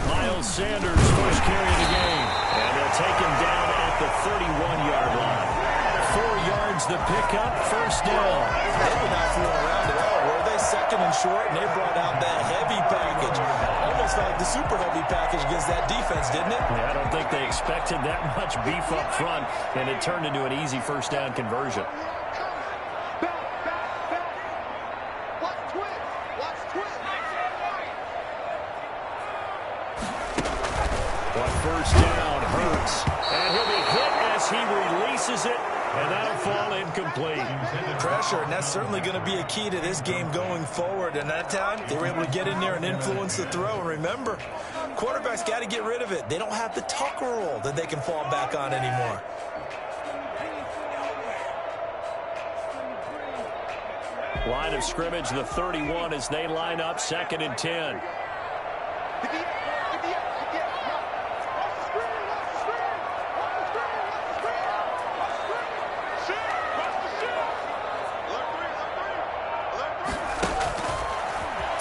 Miles Sanders, first carry of the game. And they'll take him down at the 31-yard line. 4 yards the pickup, first down. They were not fooling around at all, were they? Second and short, and they brought out that heavy package. Almost felt like the super heavy package against that defense, didn't it? Yeah, I don't think they expected that much beef up front, and it turned into an easy first down conversion. On first down, Hurts. And he'll be hit as he releases it, and that'll fall incomplete. Pressure, and that's certainly going to be a key to this game going forward. And that time, they were able to get in there and influence the throw. And remember, quarterbacks got to get rid of it. They don't have the Tucker roll that they can fall back on anymore. Line of scrimmage, the 31 as they line up, 2nd and 10.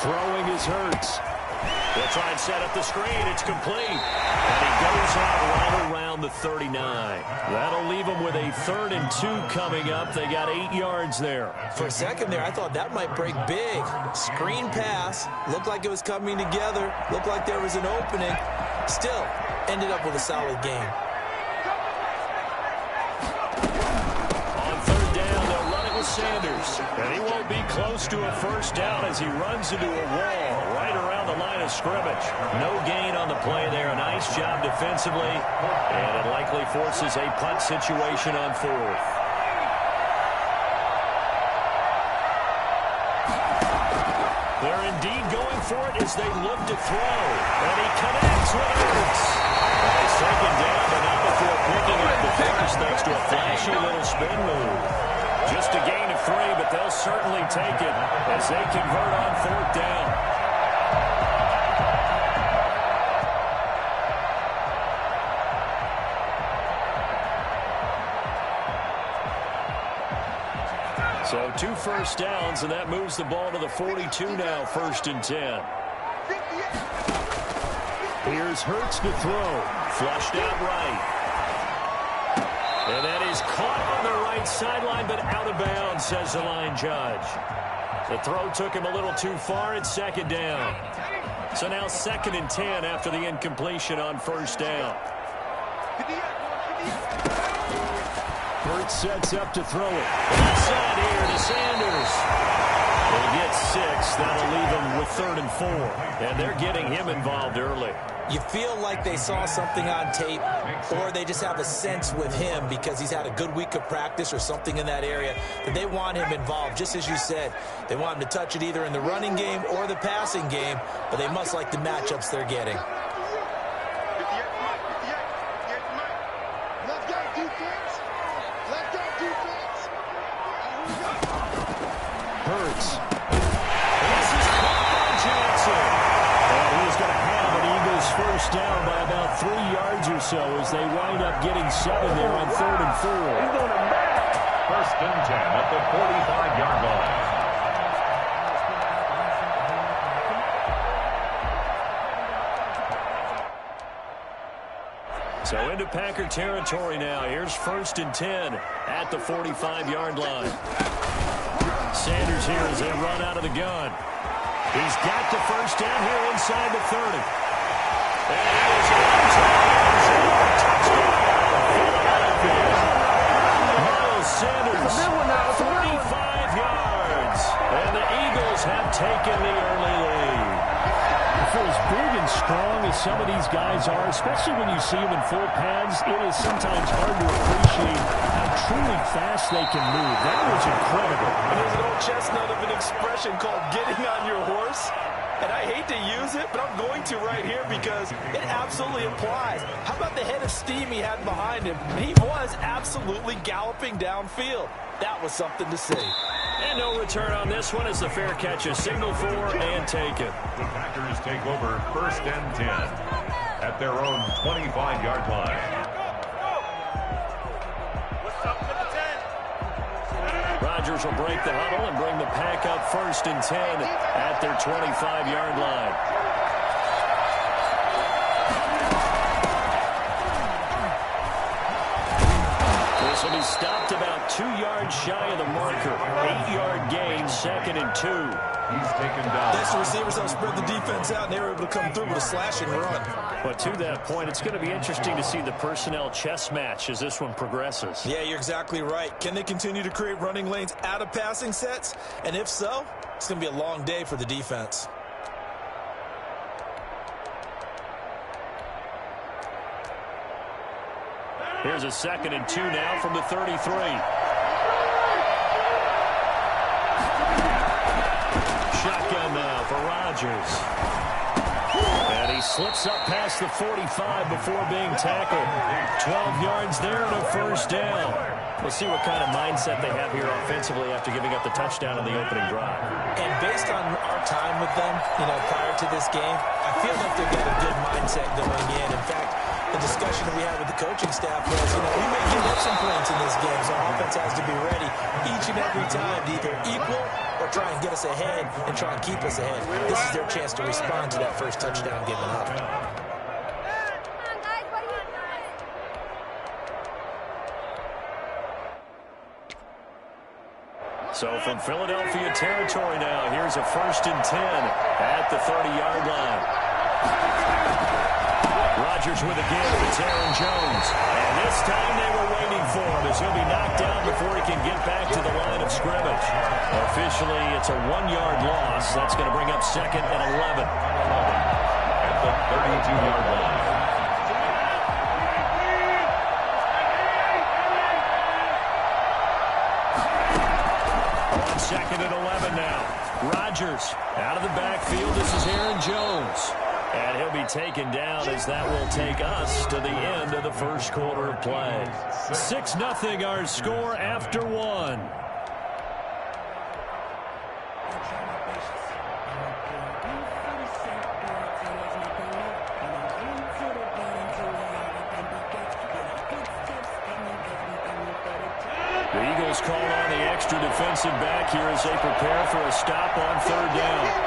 Throwing is Hurts. They'll try and set up the screen. It's complete. And he goes out right around the 39. That'll leave them with a 3rd and 2 coming up. They got 8 yards there. For a second there, I thought that might break big. Screen pass. Looked like it was coming together. Looked like there was an opening. Still, ended up with a solid game. On 3rd down, they'll run it with Sanders. And he won't be close to a first down as he runs into a wall right around the line of scrimmage. No gain on the play there. A nice job defensively. And it likely forces a punt situation on 4th. They're indeed going for it as they look to throw. And he connects with Hurts. He's taken down, but not before picking up the first thanks to a flashy little spin move. Just a gain of 3, but they'll certainly take it as they convert on 4th down. So 2 first downs, and that moves the ball to the 42 now, 1st and 10. Here's Hurts to throw. Flushed out right. And that is caught on the right sideline, but out of bounds, says the line judge. The throw took him a little too far. It's 2nd down. So now 2nd and 10 after the incompletion on 1st down. Hurts sets up to throw it. Inside here to Sanders. They get 6. That'll leave them with 3rd and 4. And they're getting him involved early. You feel like they saw something on tape, or they just have a sense with him because he's had a good week of practice or something in that area that they want him involved. Just as you said, they want him to touch it either in the running game or the passing game, but they must like the matchups they're getting. Hurts. This is caught by Johnson. And he's going to have an Eagles first down by about 3 yards or so as they wind up getting 7 there on 3rd and 4. He's going to match. 1st and 10 at the 45-yard line. So into Packer territory now. Here's 1st and 10 at the 45-yard line. Sanders here as they run out of the gun. He's got the first down here inside the 30. And it is Miles Sanders, 45 yards. And the Eagles have taken the early lead. For as big and strong as some of these guys are, especially when you see them in full pads, it is sometimes hard to appreciate how truly fast they can move. That was incredible. And there's an old chestnut of an expression called getting on your horse. And I hate to use it, but I'm going to right here because it absolutely applies. How about the head of steam he had behind him? He was absolutely galloping downfield. That was something to see. And no return on this one as the fair catch is signaled for and taken. The Packers take over 1st and 10 at their own 25-yard line. Rodgers will break the huddle and bring the pack up 1st and 10 at their 25-yard line. This will be stopped about 2 yards shy of the marker. 8-yard gain, 2nd and 2. He's taken down. Next, the receivers have spread the defense out, and they were able to come through with a slashing run. But to that point, it's going to be interesting to see the personnel chess match as this one progresses. Yeah, you're exactly right. Can they continue to create running lanes out of passing sets? And if so, it's going to be a long day for the defense. Here's a 2nd and 2 now from the 33. Shotgun now for Rodgers. And he slips up past the 45 before being tackled. 12 yards there and a 1st down. We'll see what kind of mindset they have here offensively after giving up the touchdown on the opening drive. And based on our time with them, prior to this game, I feel like they've got a good mindset going in. In fact, the discussion that we had with the coaching staff was, we may give up some points in this game, so our offense has to be ready each and every time to either equal or try and get us ahead and try and keep us ahead. This is their chance to respond to that first touchdown given up. So from Philadelphia territory now, here's a 1st and 10 at the 30-yard line. Rodgers with a give. It's Aaron Jones. And this time they were waiting for him as he'll be knocked down before he can get back to the line of scrimmage. Officially, it's a 1-yard loss. That's going to bring up 2nd and 11. At the 32-yard line. On 2nd and 11 now. Rodgers out of the backfield. This is Aaron Jones. And he'll be taken down as that will take us to the end of the first quarter of play. 6-0 our score after 1. The Eagles call on the extra defensive back here as they prepare for a stop on 3rd down.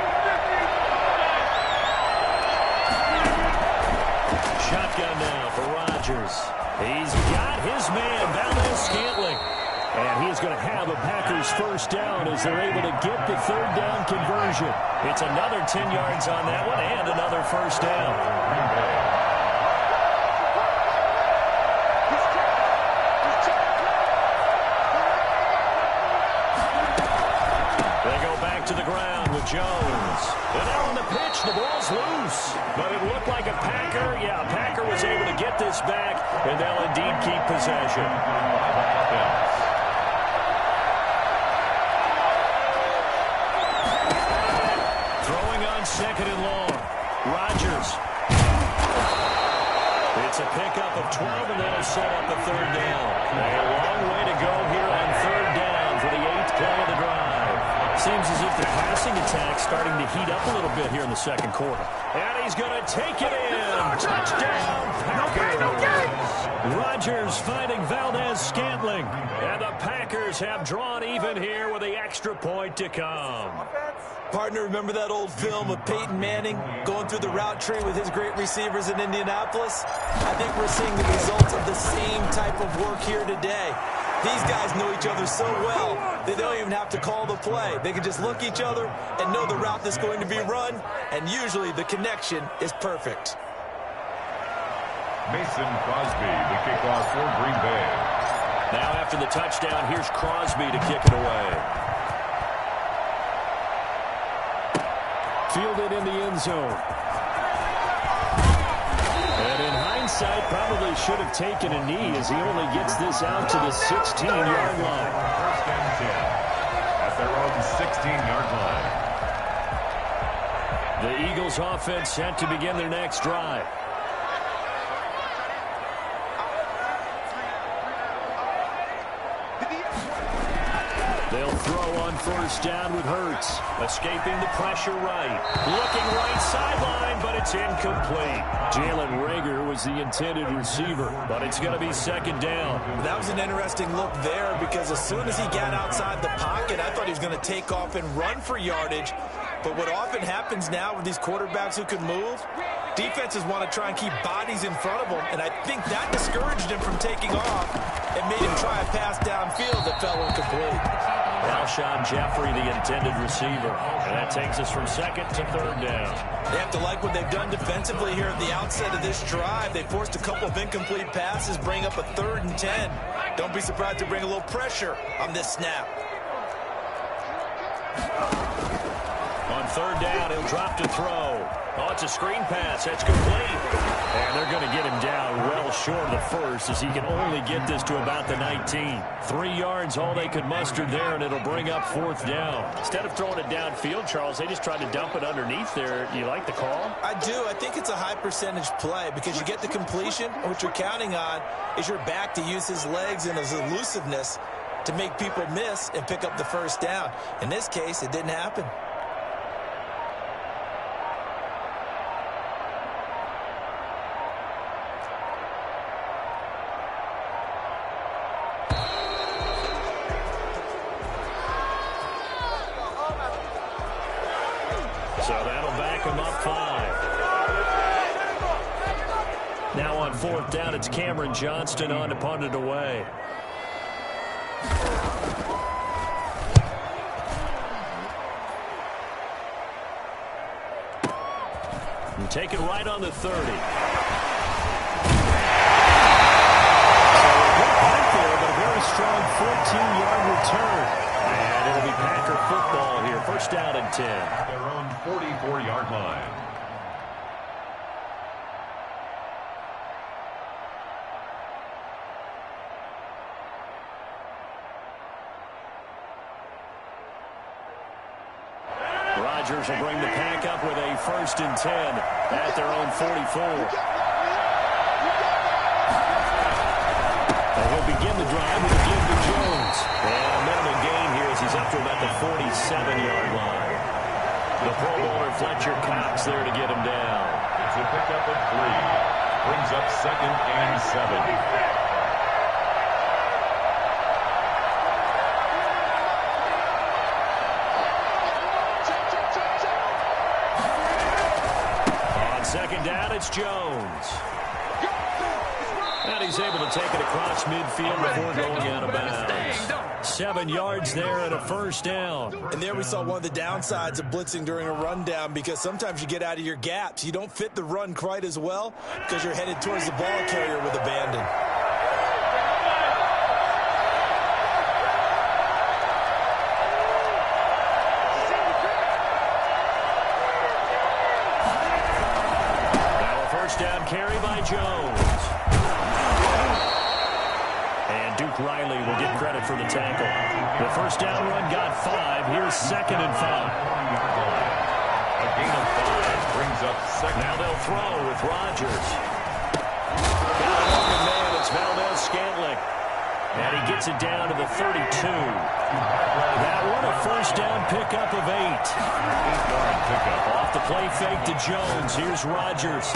Shotgun now for Rodgers. He's got his man, Valdes-Scantling. And he's going to have a Packers 1st down as they're able to get the 3rd down conversion. It's another 10 yards on that one and another 1st down. They go back to the ground with Jones. And out on the pitch, the ball's loose. But it looked like a Packer. Yeah, a Packer was able to get this back, and they'll indeed keep possession. Throwing on 2nd and long. Rodgers. It's a pickup of 12, and that'll set up a 3rd down. A long way to go here on 3rd down for the 8th play of the drive. Seems as if the passing attack's starting to heat up a little bit here in the 2nd quarter. And he's going to take it in. Touchdown, Packers. Rodgers finding Valdes-Scantling. And the Packers have drawn even here with the extra point to come. Partner, remember that old film of Peyton Manning going through the route tree with his great receivers in Indianapolis? I think we're seeing the results of the same type of work here today. These guys know each other so well that they don't even have to call the play. They can just look each other and know the route that's going to be run, and usually the connection is perfect. Mason Crosby, the kickoff for Green Bay. Now after the touchdown, here's Crosby to kick it away. Fielded in the end zone. And in hindsight, probably should have taken a knee as he only gets this out to the 16-yard line. 1st and 10 at their own 16-yard line. The Eagles offense set to begin their next drive. They'll throw on first down with Hurts. Escaping the pressure right. Looking right sideline, but it's incomplete. Jalen Reagor was the intended receiver, but it's going to be second down. That was an interesting look there because as soon as he got outside the pocket, I thought he was going to take off and run for yardage. But what often happens now with these quarterbacks who can move, defenses want to try and keep bodies in front of them, and I think that discouraged him from taking off and made him try a pass downfield that fell incomplete. Alshon Jeffrey, the intended receiver. And that takes us from second to third down. They have to like what they've done defensively here at the outset of this drive. They forced a couple of incomplete passes, bring up a 3rd and 10. Don't be surprised to bring a little pressure on this snap. On third down, he'll drop to throw. Oh, it's a screen pass. That's complete. And they're going to get him down well short of the first as he can only get this to about the 19. 3 yards, all they could muster there, and it'll bring up 4th down. Instead of throwing it downfield, Charles, they just tried to dump it underneath there. You like the call? I do. I think it's a high percentage play because you get the completion, and what you're counting on is your back to use his legs and his elusiveness to make people miss and pick up the first down. In this case, it didn't happen. So that'll back him up 5. Now on 4th down, it's Cameron Johnston on to punt it away. And take it right on the 30. So a good punt there, but a very strong 14-yard return. And it'll be Packer football here. First down and 10. Their own 44-yard line. Rodgers will bring the pack up with a 1st and 10 at their own 44. And he'll begin the drive with a give to Jones. And a minimal gain here as he's up to about the 47-yard line. The Pro Bowler Fletcher Cox there to get him down. It's a pickup of 3. Brings up 2nd and 7. Second down, it's Jones. And he's able to take it across midfield before going out of bounds. 7 yards there and a first down. And there we saw one of the downsides of blitzing during a rundown because sometimes you get out of your gaps. You don't fit the run quite as well because you're headed towards the ball carrier with abandon. Down carry by Jones. And Duke Riley will get credit for the tackle. The first down run got 5. Here's 2nd and 5. A gain of 5 brings up 2nd. Now they'll throw with Rodgers. Got an open man. It's Valdez Scantling. And he gets it down to the 32. That one a first down pickup of 8. 8-yard pickup. Off the play fake to Jones. Here's Rodgers.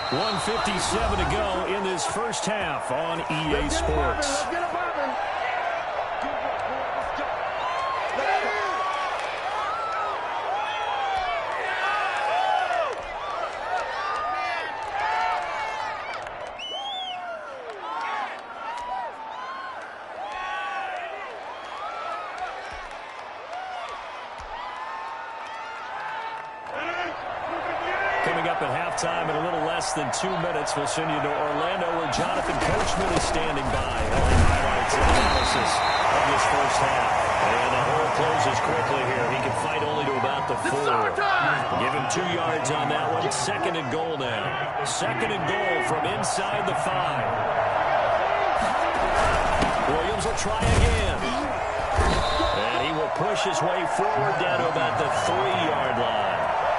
1:57 to go in this first half on EA Sports. Coming up at halftime in a little less than 2 minutes, we'll send you to Orlando where Jonathan Coachman is standing by, having highlights and analysis of this first half. And the hole closes quickly here. He can fight only to about the 4. Give him 2 yards on that one. 2nd and goal now. 2nd and goal from inside the 5. Williams will try again. And he will push his way forward down to about the 3-yard line.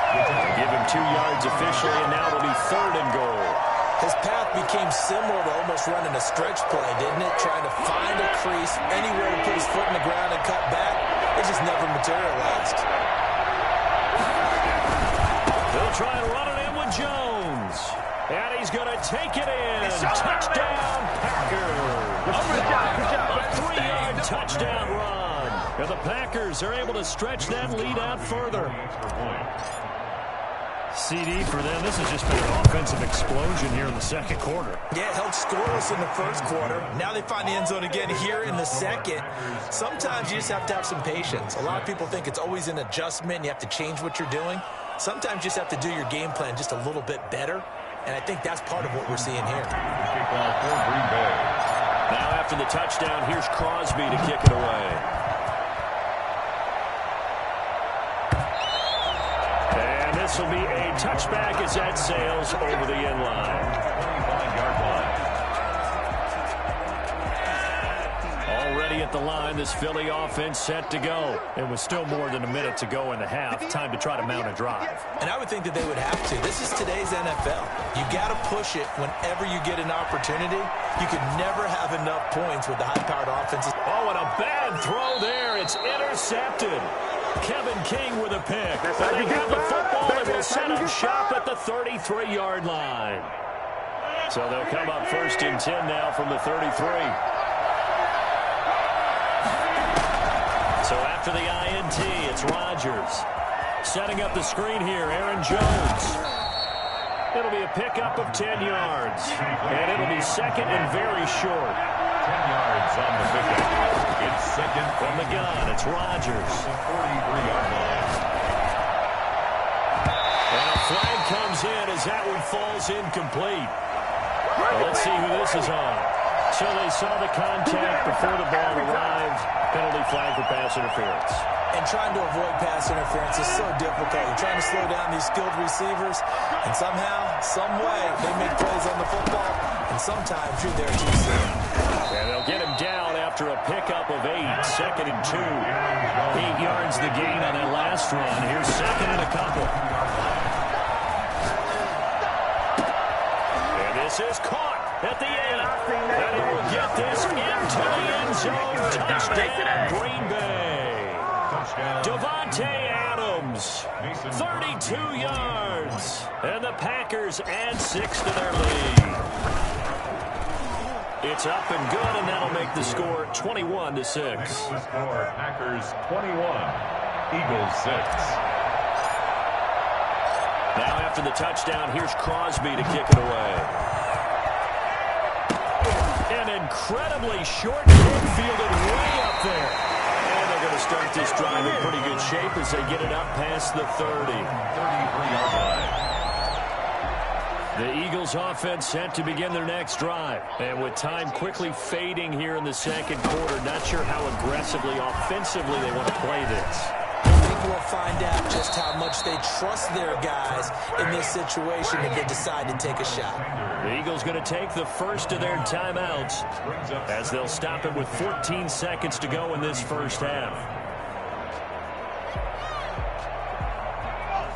Give him 2 yards officially, and now it'll be 3rd and goal. His path became similar to almost running a stretch play, didn't it? Trying to find a crease, anywhere to put his foot in the ground and cut back. It just never materialized. They'll try and run it in with Jones. And he's going to take it in. Touchdown, Packers. A 3-yard touchdown run. And the Packers are able to stretch that lead out further. CD for them. This has just been an offensive explosion here in the second quarter. Yeah, held scoreless in the first quarter. Now they find the end zone again here in the second. Sometimes you just have to have some patience. A lot of people think it's always an adjustment. You have to change what you're doing. Sometimes you just have to do your game plan just a little bit better. And I think that's part of what we're seeing here. Now after the touchdown, here's Crosby to kick it away. And this will be a touchback as that sails over the end line. 25-yard line. Already at the line, this Philly offense set to go. It was still more than a minute to go in the half. Time to try to mount a drive. And I would think that they would have to. This is today's NFL. You got to push it whenever you get an opportunity. You could never have enough points with the high-powered offenses. Oh, and a bad throw there. It's intercepted. Kevin King with a pick. And they have the football and will set up shop at the 33-yard line. So they'll come up 1st and 10 now from the 33. So after the INT, it's Rodgers. Setting up the screen here, Aaron Jones. It'll be a pickup of 10 yards. And it'll be second and very short. 10 yards on the pickup. It's second from the gun. It's Rodgers. 43-yard line. And a flag comes in as that one falls incomplete. Well, let's see who this is on. So they saw the contact before the ball arrived. Penalty flag for pass interference. And trying to avoid pass interference is so difficult. You're trying to slow down these skilled receivers, and somehow, some way, they make plays on the football, and sometimes you're there too soon. And they'll get him down after a pickup of 8, 2nd and 2. 8 yards the gain on that last run. Here's second and a couple. And this is caught at the end. And he will get this into the end zone. Touchdown, Green Bay. Devontae Adams, 32 yards. And the Packers add 6 to their lead. It's up and good, and that'll make the score 21-6. The score, Packers 21, Eagles 6. Now after the touchdown, here's Crosby to kick it away. An incredibly short kick fielded way up there. And they're going to start this drive in pretty good shape as they get it up past the 30. 33-yard line. The Eagles offense set to begin their next drive. And with time quickly fading here in the second quarter, not sure how aggressively, offensively they want to play this. I think we'll find out just how much they trust their guys in this situation if they decide to take a shot. The Eagles going to take the first of their timeouts as they'll stop it with 14 seconds to go in this first half.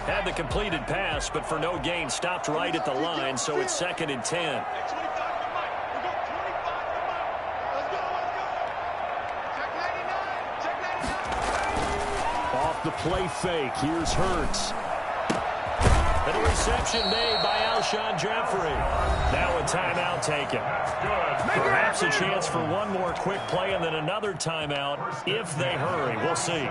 Had the completed pass, but for no gain, stopped right at the line, so it's 2nd and 10. Off the play fake, here's Hurts. And a reception made by Alshon Jeffrey. Now a timeout taken. Perhaps a chance for one more quick play and then another timeout if they hurry. We'll see.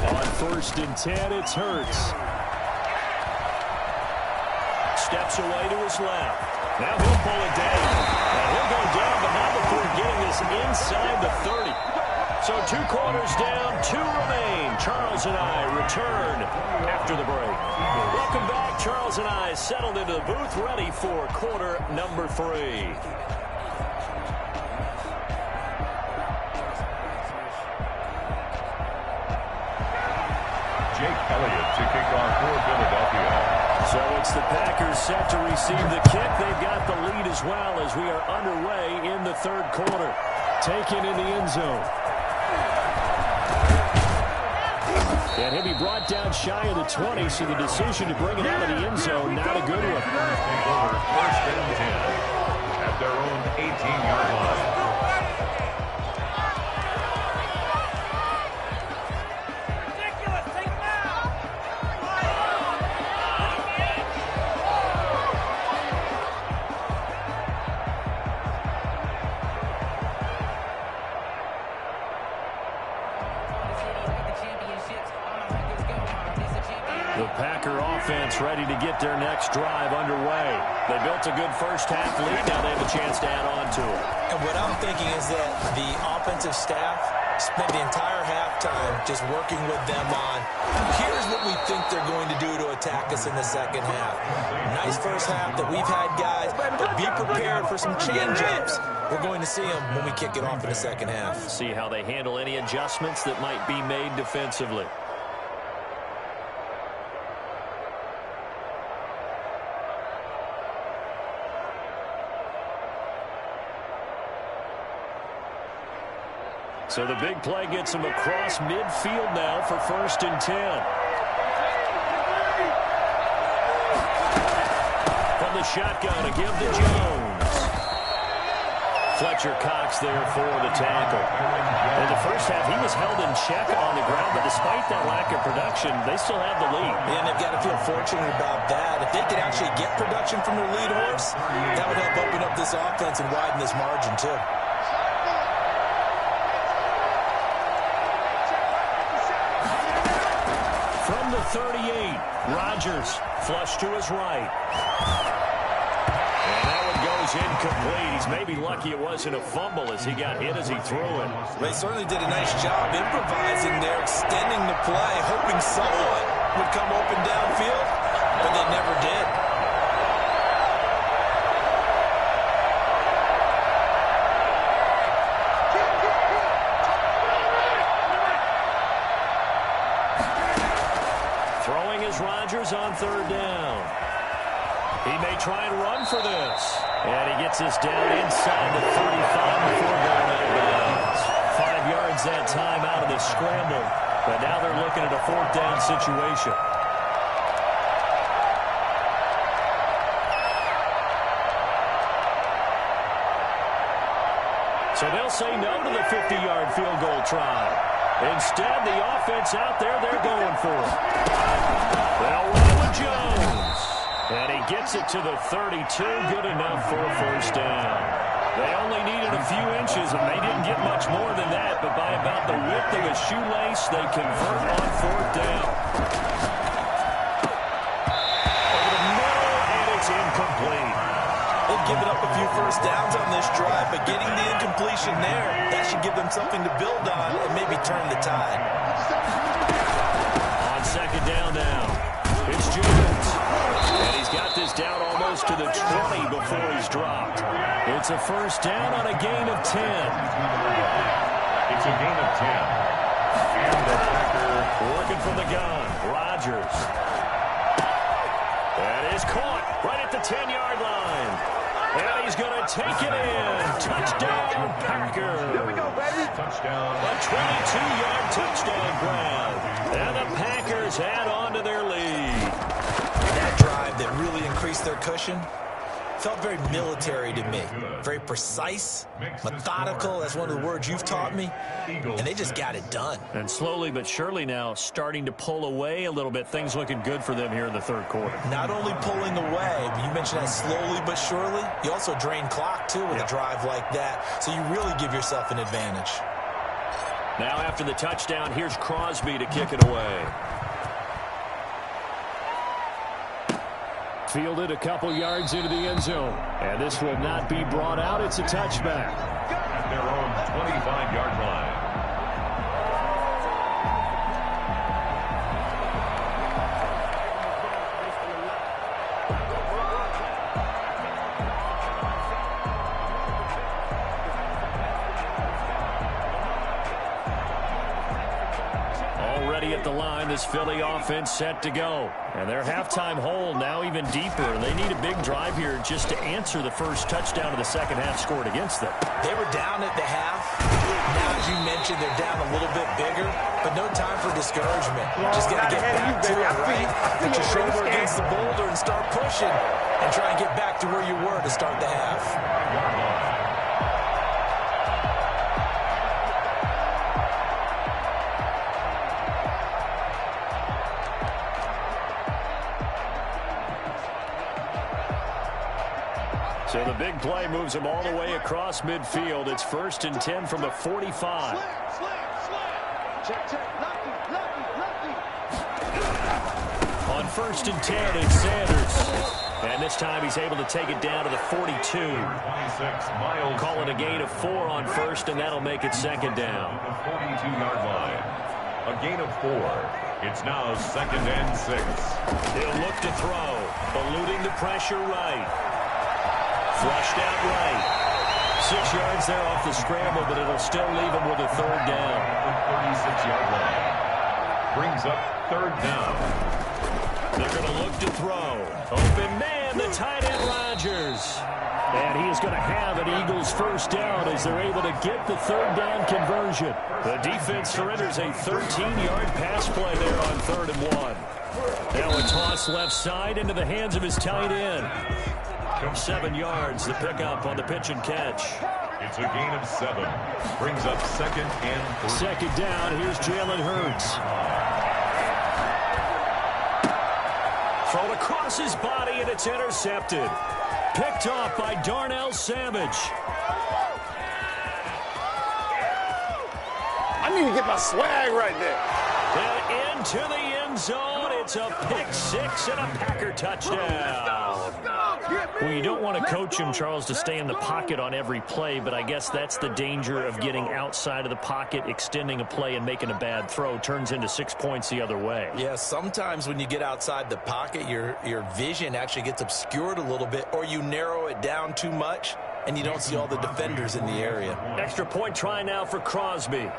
On 1st and 10, it's Hurts. Steps away to his left. Now he'll pull it down. And he'll go down, but not before getting this inside the 30. So 2 quarters down, 2 remain. Charles and I return after the break. Welcome back. Charles and I settled into the booth, ready for quarter number 3. Jake Elliott to kick off for Philadelphia. So it's the Packers set to receive the kick. They've got the lead as well as we are underway in the third quarter. Taken in the end zone. And he'll be brought down shy of the 20, so the decision to bring it out of the end zone, not a good one. First and 10 at their own 18-yard line. The Packer offense ready to get their next drive underway. They built a good first-half lead. Now they have a chance to add on to it. And what I'm thinking is that the offensive staff spent the entire halftime just working with them on, here's what we think they're going to do to attack us in the second half. Nice first half that we've had, guys, but be prepared for some change-ups. We're going to see them when we kick it off in the second half. See how they handle any adjustments that might be made defensively. So the big play gets him across midfield now for 1st and 10. From the shotgun, a give to Jones. Fletcher Cox there for the tackle. In the first half, he was held in check on the ground, but despite that lack of production, they still have the lead. And they've got to feel fortunate about that. If they could actually get production from their lead horse, that would help open up this offense and widen this margin, too. From the 38, Rodgers flush to his right. And that one goes incomplete. He's maybe lucky it wasn't a fumble as he got hit as he threw it. They certainly did a nice job improvising there, extending the play, hoping someone would come open downfield, but they never did. Rodgers on 3rd down. He may try and run for this. And he gets this down inside the 35 before going out of bounds. 5 yards that time out of the scramble. But now they're looking at a 4th down situation. So they'll say no to the 50-yard field goal try. Instead, the offense out there, they're going for it. They'll run with Jones. And he gets it to the 32. Good enough for a 1st down. They only needed a few inches, and they didn't get much more than that. But by about the width of a shoelace, they convert on 4th down. Over the middle, and it's incomplete. They've given up a few 1st downs on this drive, but getting the incompletion there, that should give them something to build on and maybe turn the tide. On 2nd down now, it's Jones. And he's got this down almost to the 20 before he's dropped. It's a 1st down on a gain of 10. It's a gain of 10. And the Packer working from the gun. Rodgers. That is caught right at the 10-yard line. And he's going to take it in. Touchdown, Packer. There we go, baby. Touchdown. A 22-yard touchdown grab. And the Packers add on to their lead. That drive that really increased their cushion felt very military to me. Very precise, methodical. That's one of the words you've taught me. And they just got it done. And slowly but surely now starting to pull away a little bit. Things looking good for them here in the 3rd quarter. Not only pulling away, but you mentioned that slowly but surely. You also drain clock, too, with a drive like that. So you really give yourself an advantage. Now after the touchdown, here's Crosby to kick it away. Fielded a couple yards into the end zone. And this will not be brought out. It's a touchback. At their own 25-yard line. ready at the line. This Philly offense set to go. And their halftime hole now even deeper. They need a big drive here just to answer the first touchdown of the second half scored against them. They were down at the half. Now, as you mentioned, they're down a little bit bigger, but no time for discouragement. Just got to get back to it, right? Put your shoulder against the boulder and start pushing and try and get back to where you were to start the half. So the big play moves them all the way across midfield. It's 1st and 10 from the 45. On 1st and 10, it's Sanders. And this time he's able to take it down to the 42. Call it a gain of 4 on 1st, and that'll make it 2nd down. The 42-yard line. A gain of 4. It's now 2nd and 6. He'll look to throw. Eluding the pressure right. Flushed out right. 6 yards there off the scramble, but it'll still leave him with a 3rd down. The 36-yard line. Brings up 3rd down. They're going to look to throw. Open man, the tight end Rodgers. And he is going to have an Eagles 1st down as they're able to get the 3rd down conversion. The defense surrenders a 13-yard pass play there on 3rd and 1. Now a toss left side into the hands of his tight end. 7 yards, the pickup on the pitch and catch. It's a gain of 7. Brings up 2nd and 3. 2nd down, here's Jalen Hurts. Thrown across his body, and it's intercepted. Picked off by Darnell Savage. I need to get my swag right there. And into the end zone, it's a pick 6 and a Packer touchdown. Well, you don't want to coach him, Charles, to stay in the pocket on every play, but I guess that's the danger of getting outside of the pocket, extending a play, and making a bad throw. Turns into 6 points the other way. Yeah, sometimes when you get outside the pocket, your vision actually gets obscured a little bit, or you narrow it down too much, and you don't see all the defenders in the area. Extra point try now for Crosby.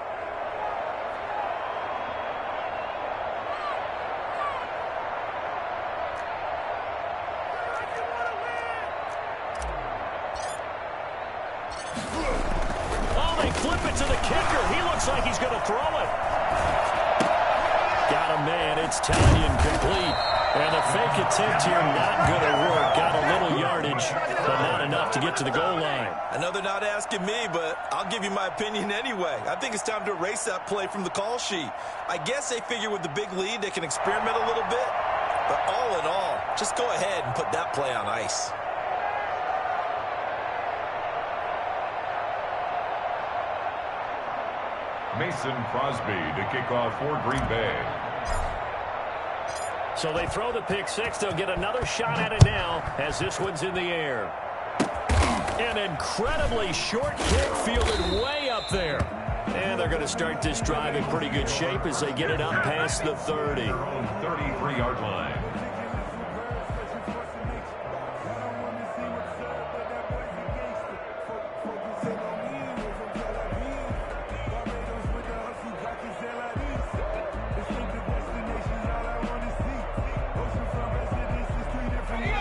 To the kicker. He looks like he's going to throw it. Got a man. It's Tanyan complete. And the fake attempt here not going to work. Got a little yardage, but not enough to get to the goal line. I know they're not asking me, but I'll give you my opinion anyway. I think it's time to erase that play from the call sheet. I guess they figure with the big lead they can experiment a little bit. But all in all, just go ahead and put that play on ice. Mason Crosby to kick off for Green Bay. So they throw the pick 6. They'll get another shot at it now as this one's in the air. An incredibly short kick fielded way up there. And they're going to start this drive in pretty good shape as they get it up past the 30. 33-yard line.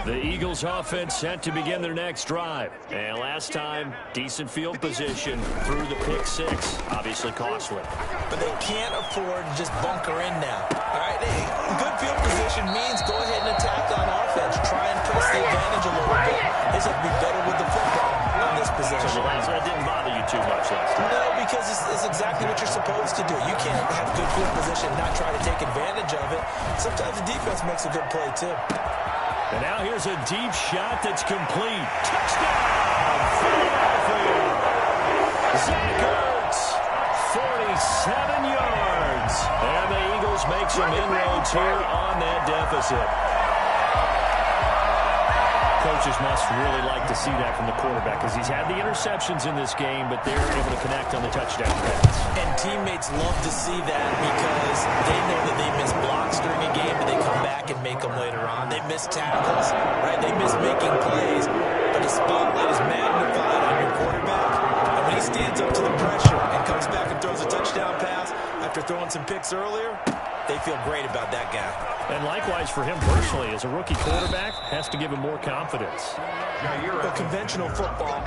The Eagles offense set to begin their next drive. And last time, decent field position through the pick 6. Obviously costly. But they can't afford to just bunker in now. All right, good field position means go ahead and attack on offense. Try and press the advantage a little bit. They just have to be better with the football on this possession. So that didn't bother you too much last time. No, because it's exactly what you're supposed to do. You can't have good field position and not try to take advantage of it. Sometimes the defense makes a good play, too. And now here's a deep shot that's complete. Touchdown! Philadelphia! Zach Ertz, 47 yards. And the Eagles make some inroads here on that deficit. Coaches must really like to see that from the quarterback because he's had the interceptions in this game, but they're able to connect on the touchdown pass. And teammates love to see that because they know that they miss blocks during a game, but they come back and make them later on. They miss tackles, right? They miss making plays, but the spotlight is magnified on your quarterback. And when he stands up to the pressure and comes back and throws a touchdown pass, after throwing some picks earlier, they feel great about that guy. And likewise for him personally, as a rookie quarterback, has to give him more confidence. But conventional football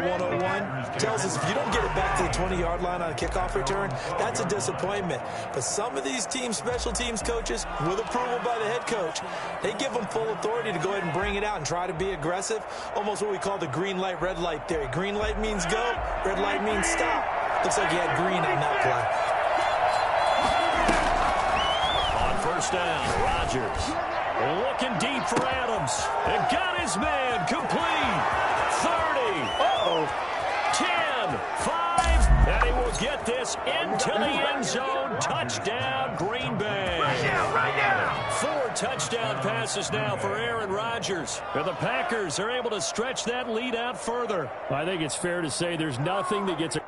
101, tells us if you don't get it back to the 20-yard line on a kickoff return, that's a disappointment. But some of these special teams coaches, with approval by the head coach, they give them full authority to go ahead and bring it out and try to be aggressive, almost what we call the green light, red light theory. Green light means go, red light means stop. Looks like he had green on that play. First down, Rodgers looking deep for Adams. And got his man complete. 30. 10, 5. And he will get this into the end zone. Touchdown, Green Bay. Right now. 4 touchdown passes now for Aaron Rodgers. And the Packers are able to stretch that lead out further. I think it's fair to say there's nothing that gets a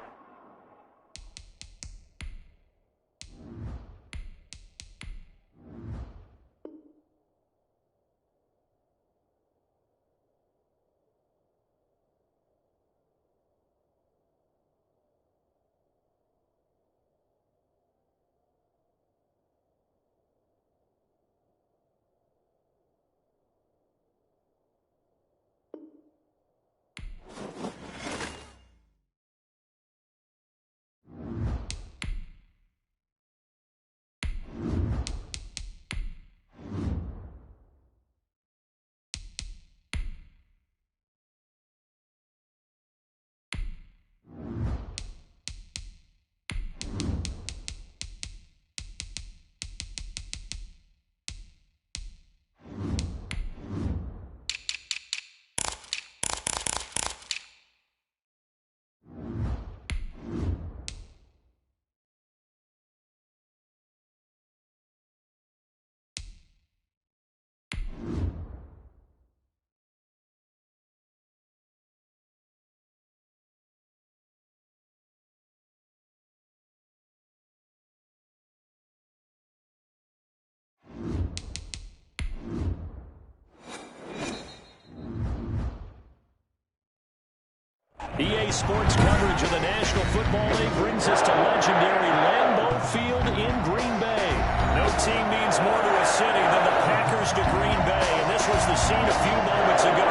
EA Sports coverage of the National Football League brings us to legendary Lambeau Field in Green Bay. No team means more to a city than the Packers to Green Bay, and this was the scene a few moments ago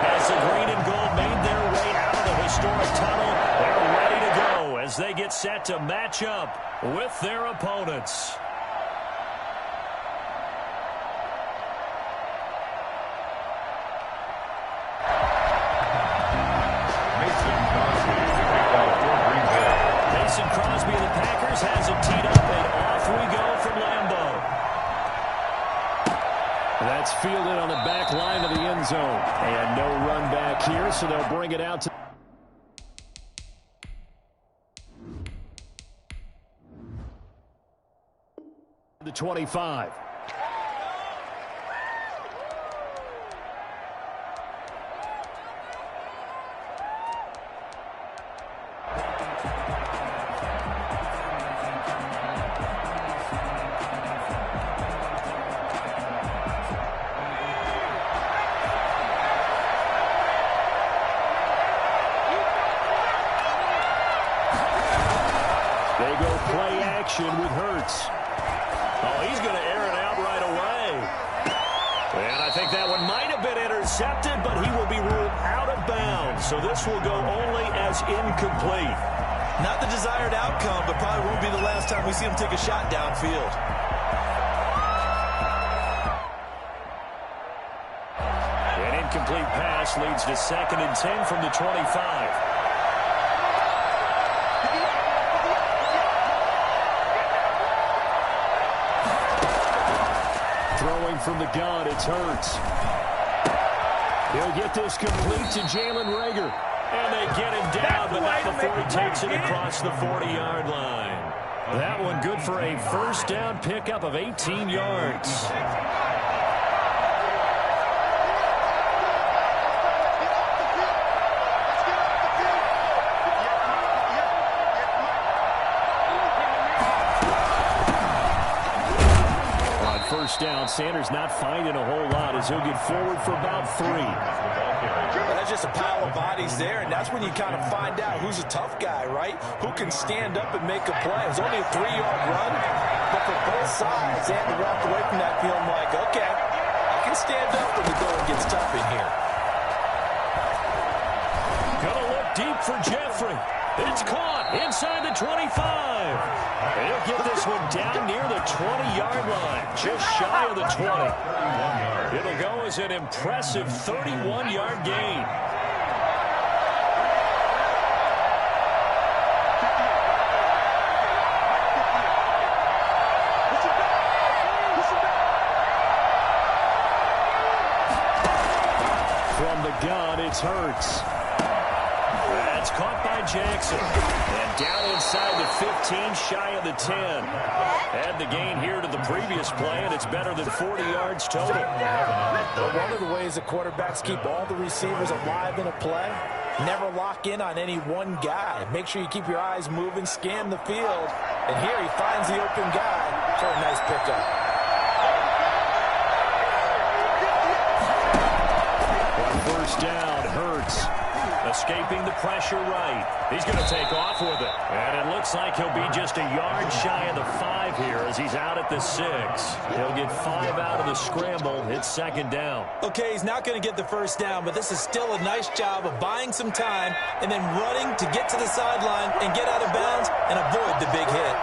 as the green and gold made their way out of the historic tunnel. They're ready to go as they get set to match up with their opponents. Crosby of the Packers has it teed up, and off we go from Lambeau. That's fielded on the back line of the end zone. And no run back here, so they'll bring it out to the 25. with Hurts. Oh, he's going to air it out right away. And I think that one might have been intercepted, but he will be ruled out of bounds. So this will go only as incomplete. Not the desired outcome, but probably won't be the last time we see him take a shot downfield. An incomplete pass leads to 2nd and 10 from the 25. Throwing from the gun, it's Hurts. He'll get this complete to Jalen Reagor. And they get him down, but not before he takes it across the 40-yard line. That one good for a first down pickup of 18 yards. first down. Sanders not finding a whole lot as he'll get forward for about 3. That's just a pile of bodies there, and that's when you kind of find out who's a tough guy, right? Who can stand up and make a play. It was only a 3-yard run, but for both sides, they had to walk away from that feeling like, okay, I can stand up when the going gets tough in here. Gonna look deep for Jeffrey. It's caught inside the 25. He'll get this one down near the 20-yard line, just shy of the 20. It'll go as an impressive 31-yard gain. From the gun, it's Hurts. That's caught by Jackson. And down inside the 15, shy of the 10. Add the gain here to the previous play, and it's better than 40 yards total. But one of the ways the quarterbacks keep all the receivers alive in a play, never lock in on any one guy. Make sure you keep your eyes moving, scan the field. And here he finds the open guy for a nice pickup. First down, Hurts. Escaping the pressure right. He's going to take off with it. And it looks like he'll be just a yard shy of the 5 here as he's out at the 6. He'll get 5 out of the scramble. It's second down. Okay, he's not going to get the first down, but this is still a nice job of buying some time and then running to get to the sideline and get out of bounds and avoid the big hit.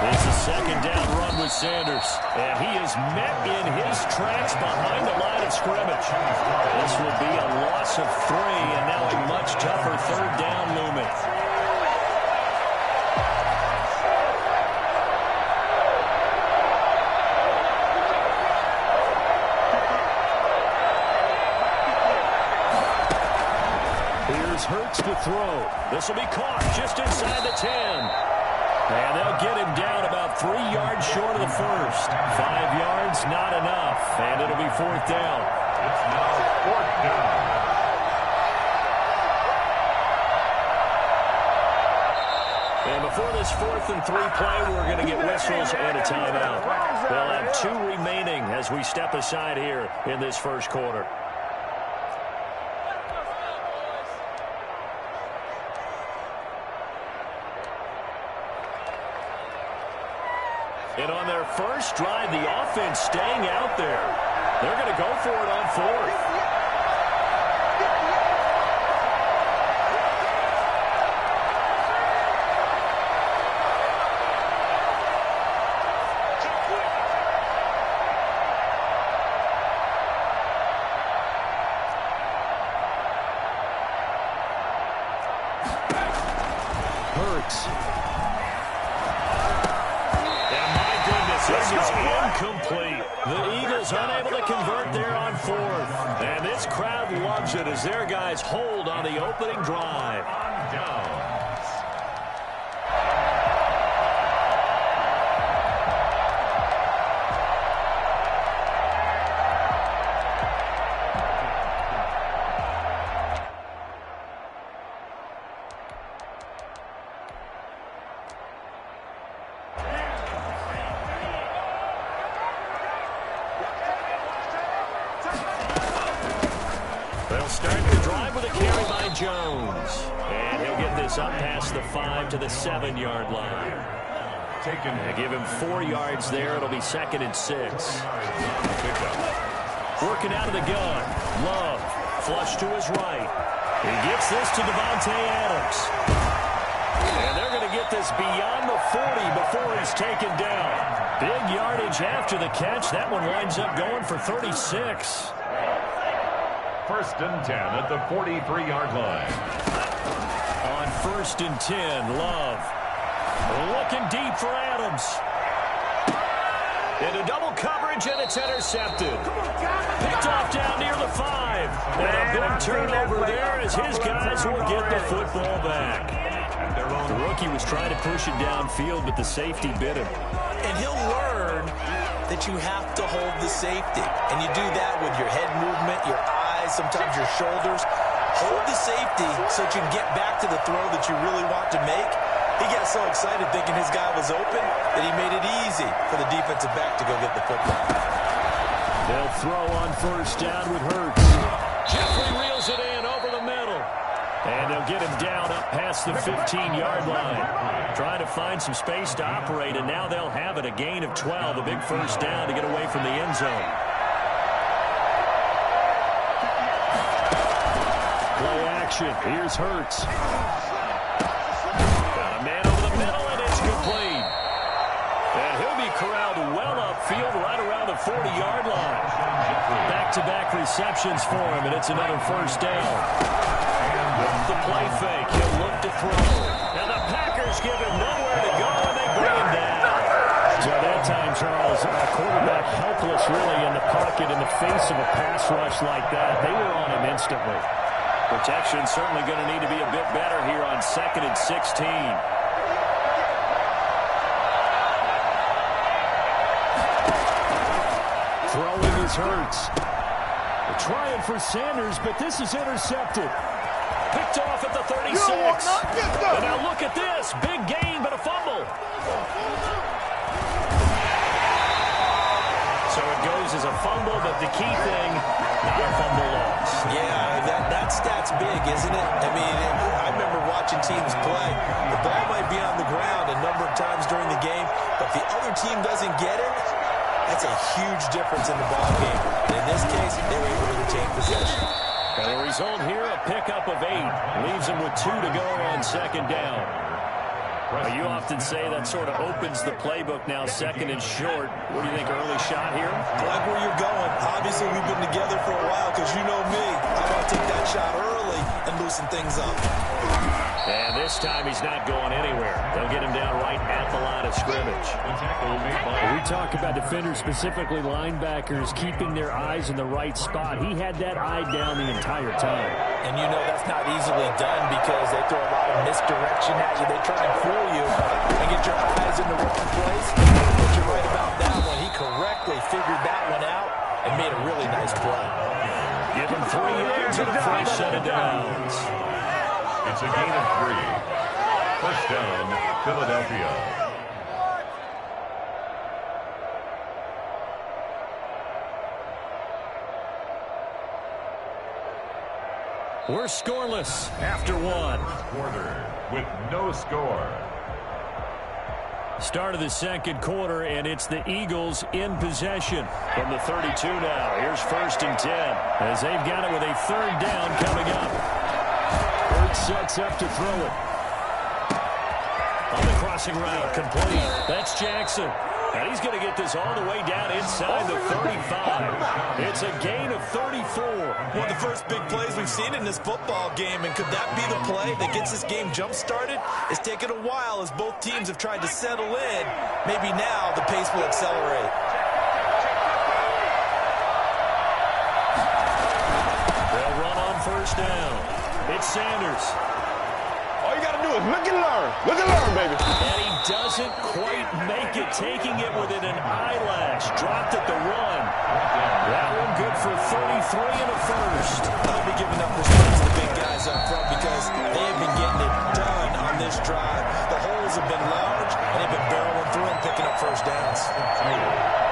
It's a second down run with Sanders. And he is met in his tracks behind the line of scrimmage. This will be a loss of 3, and now a much tougher third down looming. Here's Hurts to throw. This will be caught just inside the 10. And they'll get him down about 3 yards short of the first. 5 yards, not enough. And it'll be fourth down. It's now fourth down. And before this 4th and 3 play, we're going to get whistles and a timeout. They'll have 2 remaining as we step aside here in this first quarter. And on their first drive, the offense staying out there. They're going to go for it on 4th. Hurts. This is incomplete. The Eagles unable to convert there on 4th. And this crowd loves it as their guys hold on the opening drive. They'll start the drive with a carry by Jones. And he'll get this up past the 5 to the 7-yard line. They give him 4 yards there. It'll be 2nd and 6. Working out of the gun. Love. Flush to his right. He gets this to Devontae Adams. And they're going to get this beyond the 40 before he's taken down. Big yardage after the catch. That one winds up going for 36. 1st and 10 at the 43-yard line. On 1st and 10, Love. Looking deep for Adams. Into double coverage, and it's intercepted. Picked off down near the 5. And a big turnover there as his guys will get the football back. The rookie was trying to push it downfield, but the safety bit him. And he'll learn that you have to hold the safety. And you do that with your head movement, your eyes, sometimes your shoulders. Hold the safety so that you can get back to the throw that you really want to make. He got so excited thinking his guy was open that he made it easy for the defensive back to go get the football. They'll throw on first down with Hurts. Jeffrey reels it in over the middle. And they'll get him down up past the 15-yard line. Trying to find some space to operate, and now they'll have it. A gain of 12, a big first down to get away from the end zone. Play action. Here's Hurts. Got a man over the middle, and it's complete. And he'll be corralled well upfield right around the 40-yard line. Back-to-back receptions for him, and it's another first down. The play fake, he'll look to throw. And the Packers give him nowhere to go, and they bring him down. So at that time, Charles, a quarterback helpless really in the pocket in the face of a pass rush like that. They were on him instantly. Protection certainly going to need to be a bit better here on 2nd and 16. Throwing is Hurts. They're trying for Sanders, but this is intercepted. Picked off at the 36. And now look at this. Big gain, but a fumble. So it goes as a fumble, but the key thing, not a fumble loss. Yeah, that stat's big, isn't it? I mean, I remember watching teams play. The ball might be on the ground a number of times during the game, but the other team doesn't get it. That's a huge difference in the ball game. And in this case, they were able to retain possession. And the result here, a pickup of 8. Leaves them with 2 to go on 2nd down. Well, you often say that sort of opens the playbook now, 2nd and short. What do you think, early shot here? I like where you're going. Obviously, we've been together for a while because you know me. I want to take that shot early and loosen things up. And this time he's not going anywhere. They'll get him down right at the line of scrimmage. We talk about defenders, specifically linebackers, keeping their eyes in the right spot. He had that eye down the entire time. And you know that's not easily done because they throw a lot of misdirection at you. They try and fool you and get your eyes in the wrong place. But you're right about that one. He correctly figured that one out and made a really nice play. Give him 3 yards and a fresh set of downs. It's a gain of 3. First down, Philadelphia. We're scoreless after 1. Quarter with no score. Start of the 2nd quarter, and it's the Eagles in possession from the 32 now. Here's 1st and 10 as they've got it with a 3rd down coming up. Hurts sets up to throw it. On the crossing route, complete. That's Jackson. And he's going to get this all the way down inside the 35. It's a gain of 34. One of the first big plays we've seen in this football game, and could that be the play that gets this game jump-started? It's taken a while as both teams have tried to settle in. Maybe now the pace will accelerate. They'll run on first down. It's Sanders. All you got to do is look and learn. Look and learn, baby. And he doesn't quite make it, taking it within an eyelash. Dropped at the run. That one good for 33 and a first. I'll be giving up respect to the big guys up front because they have been getting it done on this drive. The holes have been large, and they've been barreling through and picking up first downs.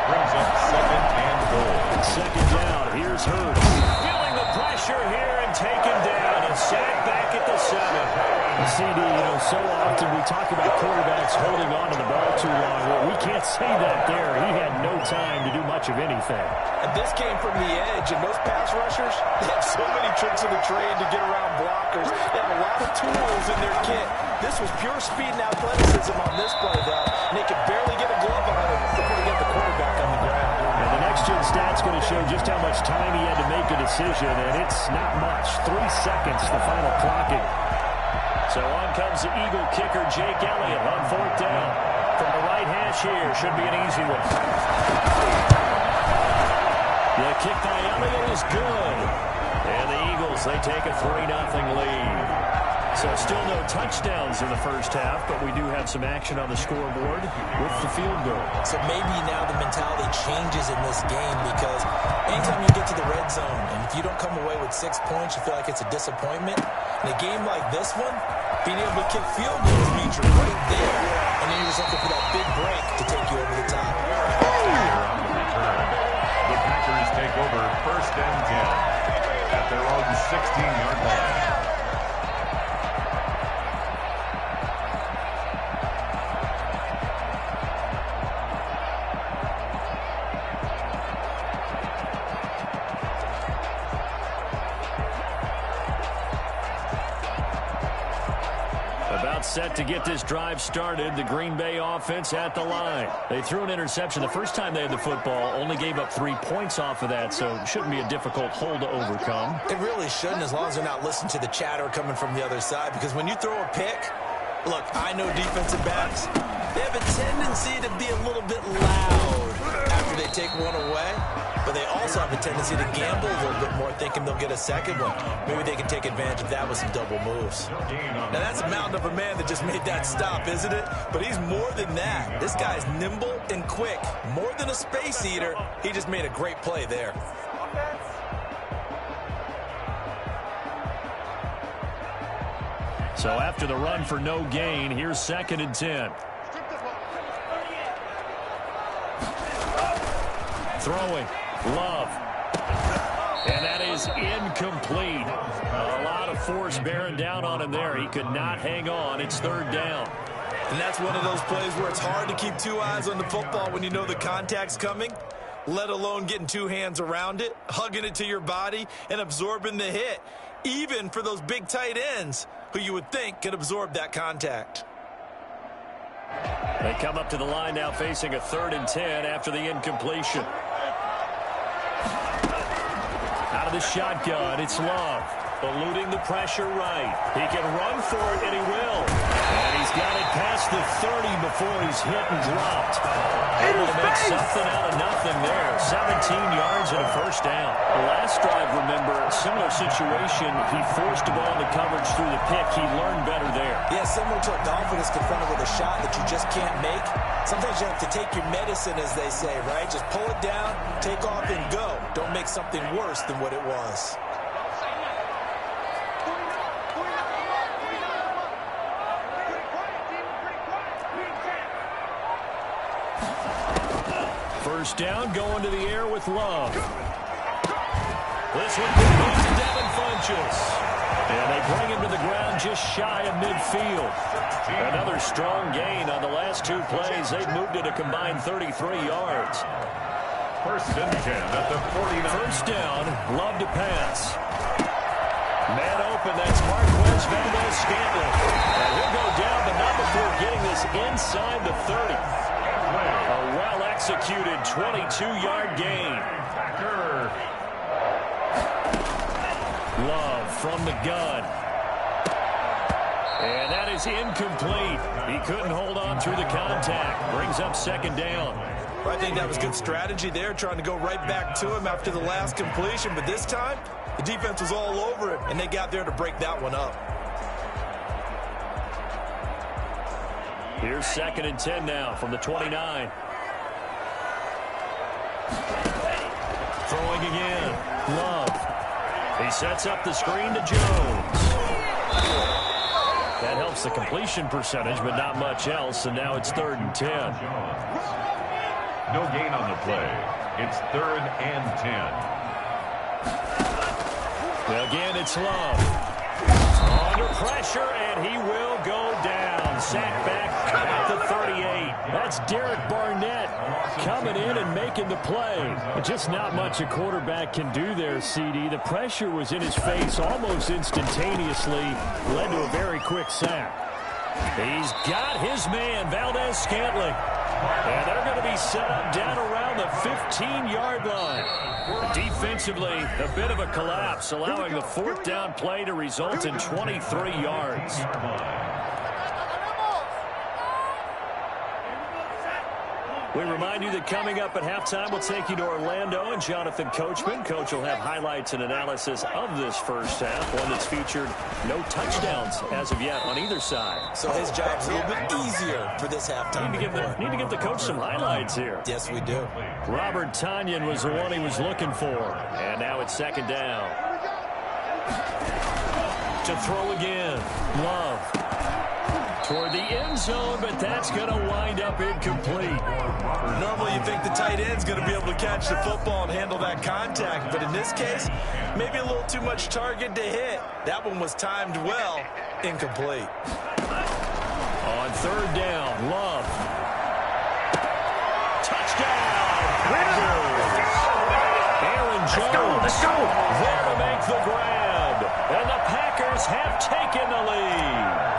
Brings up 2nd and goal. 2nd down. Here's Hurts. Feeling the pressure here and taken down and sacked back at the 7. CD, so often we talk about quarterbacks holding on to the ball too long. Well, we can't say that there. He had no time to do much of anything. And this came from the edge, and those pass rushers, they have so many tricks of the trade to get around blockers. They have a lot of tools in their kit. This was pure speed and athleticism on this play, though, and they could barely get a glove on it before they get the quarterback on the ground. And the next-gen stat's going to show just how much time he had to make a decision, and it's not much. 3 seconds, the final clocking. So on comes the Eagle kicker, Jake Elliott, on 4th down. From the right hash here, should be an easy one. The kick by Elliott is good. And the Eagles, they take a 3-0 lead. So still no touchdowns in the first half, but we do have some action on the scoreboard with the field goal. So maybe now the mentality changes in this game because anytime you get to the red zone, and if you don't come away with 6 points, you feel like it's a disappointment. In a game like this one, Being able to kick field goals means you're right there, and then you're just looking for that big break to take you over the top. On the return, the Packers take over 1st and 10 at their own 16-yard line. Set to get this drive started. The Green Bay offense at the line. They threw an interception the first time they had the football, only gave up 3 points off of that, so it shouldn't be a difficult hole to overcome. It really shouldn't, as long as they're not listening to the chatter coming from the other side, because when you throw a pick, look, I know defensive backs, they have a tendency to be a little bit loud after they take one away, but they also have a tendency to gamble a little bit more, thinking they'll get a second one. Maybe they can take advantage of that with some double moves. Now, that's a mountain of a man that just made that stop, isn't it? But he's more than that. This guy's nimble and quick. More than a space eater, he just made a great play there. So after the run for no gain, here's 2nd and 10. Throwing. Love. And that is incomplete. A lot of force bearing down on him there. He could not hang on. It's 3rd down. And that's one of those plays where it's hard to keep 2 eyes on the football when you know the contact's coming, let alone getting 2 hands around it, hugging it to your body, and absorbing the hit, even for those big tight ends who you would think could absorb that contact. They come up to the line now facing a 3rd and 10 after the incompletion. Out of the shotgun, it's Love. Eluding the pressure right. He can run for it, and he will. And he's got it past the 30 before he's hit and dropped. Able to make something out of nothing there. 17 yards and a 1st down. The last drive, remember, similar situation. He forced the ball into coverage through the pick. He learned better there. Yeah, similar to a dolphin is confronted with a shot that you just can't make. Sometimes you have to take your medicine, as they say, right? Just pull it down, take off, and go. Don't make something worse than what it was. First down, going to the air with Love. This one goes to Devin Funchess. And they bring him to the ground just shy of midfield. Another strong gain on the last 2 plays. They've moved it a combined 33 yards. 1st and 10 at the 49. First down, Love to pass. Man open, that's Marquez Valdez-Scantling. And he'll go down, but not before getting this inside the 30. A well-executed 22-yard gain. Love from the gun. And that is incomplete. He couldn't hold on through the contact. Brings up 2nd down. Well, I think that was good strategy there, trying to go right back to him after the last completion. But this time, the defense was all over it, and they got there to break that one up. Here's 2nd and 10 now from the 29. Throwing again. Love. He sets up the screen to Jones. That helps the completion percentage, but not much else, and now it's 3rd and 10. No gain on the play. It's 3rd and 10. Well, again, it's Love. Under pressure, and he will go down. Sacked back at the 38. That's Derek Barnett coming in and making the play. Just not much a quarterback can do there, CD. The pressure was in his face almost instantaneously. Led to a very quick sack. He's got his man, Valdez-Scantling. And they're going to be set up down around the 15-yard line. Defensively, a bit of a collapse, allowing the 4th down play to result in 23 yards. We remind you that coming up at halftime, we'll take you to Orlando and Jonathan Coachman. Coach will have highlights and analysis of this first half, one that's featured no touchdowns as of yet on either side. So his job's a little bit easier for this halftime. Need to give the coach some highlights here. Yes, we do. Robert Tonyan was the one he was looking for. And now it's 2nd down. To throw again. Love. toward the end zone, but that's going to wind up incomplete. Normally you think the tight end's going to be able to catch the football and handle that contact, but in this case, maybe a little too much target to hit. That one was timed well, incomplete. On third down, Love. Touchdown, Packers! Aaron Jones there to make the grab, and the Packers have taken the lead.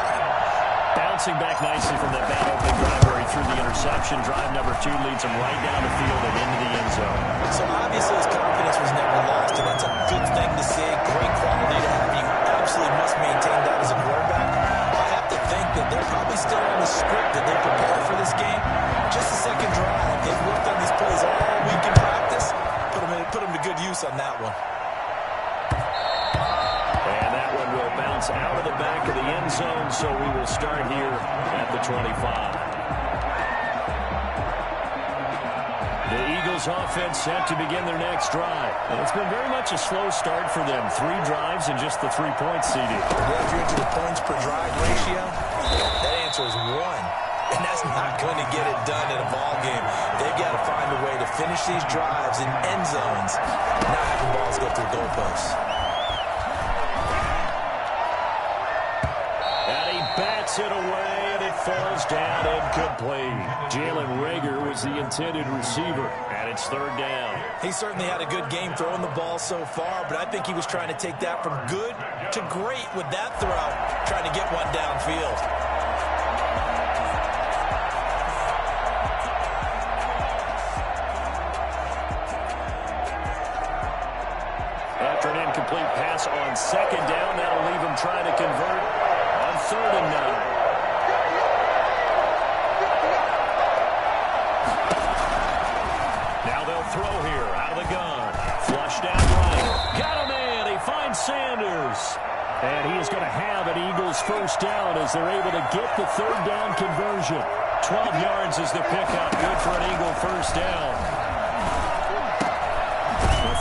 Bouncing back nicely from that bad opening drive where he threw the interception. Drive number 2 leads him right down the field and into the end zone. So obviously his confidence was never lost, and that's a good thing to see. Great quality to have. You absolutely must maintain that as a quarterback. I have to think that they're probably still on the script that they prepared for this game. Just the second drive. They've worked on these plays all week in practice. Put them to good use on that one. And that one will bounce out of the back of the end zone, so we will start here at the 25. The Eagles offense set to begin their next drive. And it's been very much a slow start for them. 3 drives and just the 3 points seeded. Well, if you're into the points per drive ratio, that answer is 1. And that's not going to get it done in a ball game. They've got to find a way to finish these drives in end zones, not having balls go through goalposts. And he bats it away, and it falls down incomplete. Jalen Reagor was the intended receiver, and it's third down. He certainly had a good game throwing the ball so far, but I think he was trying to take that from good to great with that throw, trying to get one downfield. After an incomplete pass on second down, that'll leave him trying to convert on 3rd and 9. Now they'll throw here out of the gun. Flush down right. Got a man. He finds Sanders. And he is going to have an Eagles first down as they're able to get the 3rd down conversion. 12 yards is the pickup. Good for an Eagle first down.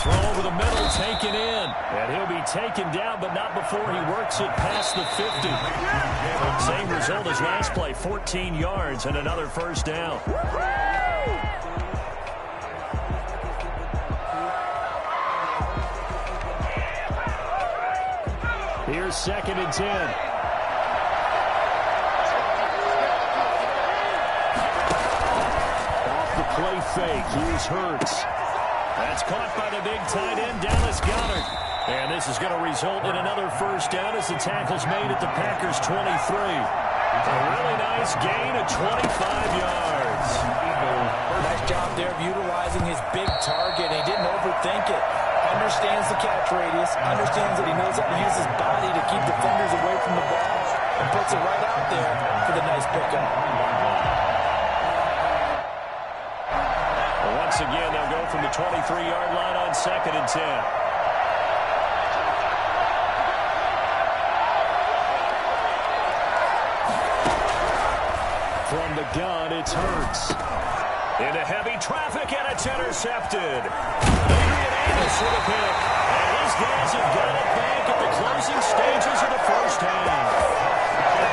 Throw over the middle, taken in. And he'll be taken down, but not before he works it past the 50. Same result as last play, 14 yards and another first down. Here's 2nd and 10. Off the play fake, here's Hurts. That's caught by the big tight end, Dallas Goedert. And this is going to result in another first down as the tackle's made at the Packers' 23. A really nice gain of 25 yards. Nice job there of utilizing his big target. He didn't overthink it. Understands the catch radius. Understands that he knows how to use his body to keep defenders away from the ball. And puts it right out there for the nice pickup. Once again, they'll go from the 23-yard line on 2nd and 10. From the gun, it's Hurts. Into heavy traffic, and it's intercepted. Adrian Amos with a pick. And his guys have got it back at the closing stages of the first half.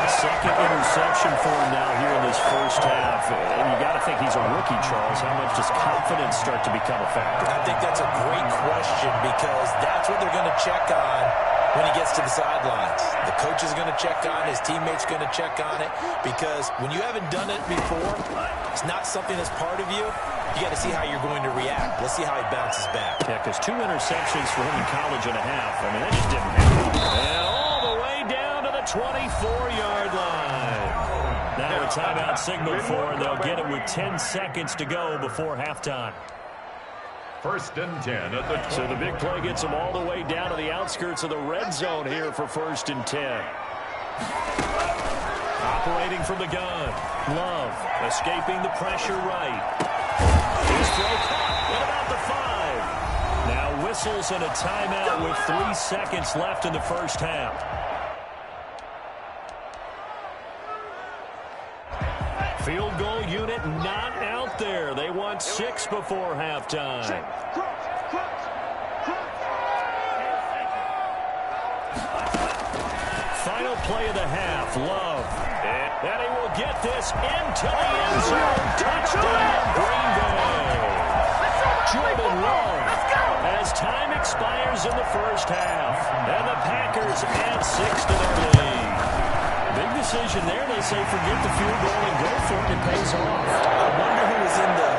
Second interception for him now here in this first half. And you got to think he's a rookie, Charles. How much does confidence start to become a factor? I think that's a great question because that's what they're going to check on when he gets to the sidelines. The coach is going to check on it. His teammates going to check on it because when you haven't done it before, it's not something that's part of you. You got to see how you're going to react. Let's see how he bounces back. Yeah, because 2 interceptions for him in college and a half. I mean, that just didn't happen. And all the way down to the 24-yard line. Now a timeout signal for, and they'll get it with 10 seconds to go before halftime. 1st and 10 at the 20. So the big play gets them all the way down to the outskirts of the red zone here for 1st and 10. Operating from the gun. Love escaping the pressure right. His throw caught at about the 5. Now whistles and a timeout with 3 seconds left in the first half. Field goal unit not out there. They want 6 before halftime. Final play of the half. Love. And get this into the end zone. Touchdown, Green Bay. Jordan Love as time expires in the first half. And the Packers add 6 to their lead. Big decision there. They say forget the field goal and go for it. It pays off. I wonder who was in the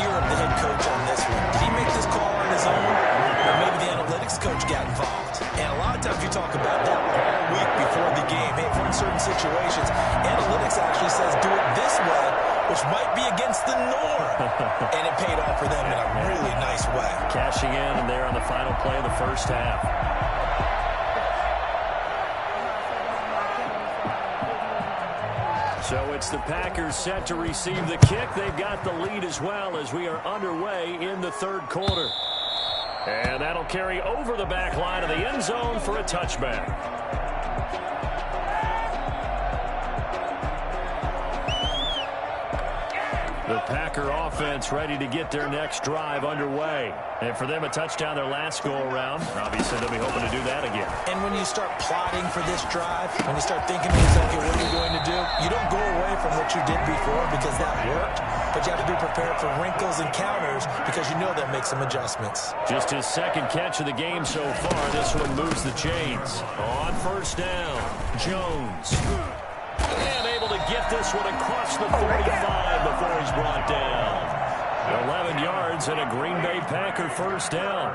ear of the head coach on this one. Did he make this call on his own? Or maybe the analytics coach got involved? And a lot of times you talk about that all week before the game. Hey, for certain situations, analytics actually says do it this way, which might be against the norm. And it paid off for them in a really nice way. Cashing in and there on the final play of the first half. So it's the Packers set to receive the kick. They've got the lead as well as we are underway in the third quarter. And that'll carry over the back line of the end zone for a touchback. The Packer offense ready to get their next drive underway. And for them, a touchdown their last go-around. Obviously, they'll be hoping to do that again. And when you start plotting for this drive, when you start thinking to yourself, okay, what are you going to do? You don't go away from what you did before because that worked. But you have to be prepared for wrinkles and counters because you know that makes some adjustments. Just his second catch of the game so far. This one moves the chains. On first down, Jones. And able to get this one across the 45 before he's brought down. 11 yards and a Green Bay Packer first down.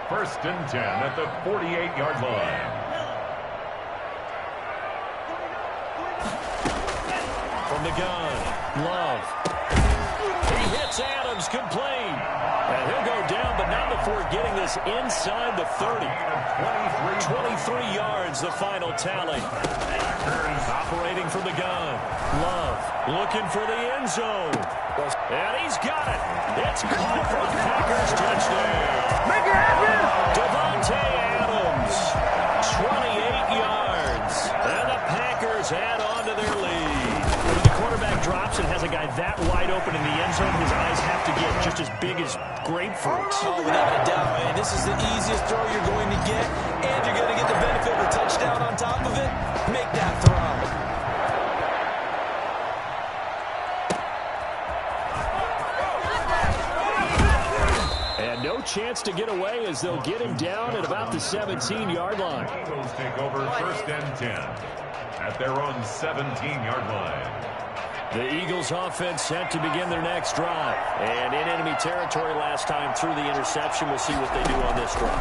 1st and 10 at the 48-yard line. From the gun, Love. He hits Adams complete. And he'll go down, but not before getting this inside the 30. 23 yards, the final tally. Operating from the gun. Love looking for the end zone. And he's got it. It's caught for a Packers touchdown. Make it happen! Davante Adams, 28 yards. And the Packers add on to their lead. When the quarterback drops and has a guy that wide open in the end zone, his eyes have to get just as big as grapefruits. Oh, without a doubt, man. This is the easiest throw you're going to get, and you're going to get the benefit of a touchdown on top of it. Make that throw. And no chance to get away as they'll get him down at about the 17-yard line. Eagles take over 1st and 10 at their own 17-yard line. The Eagles offense set to begin their next drive. And in enemy territory last time through the interception. We'll see what they do on this drive.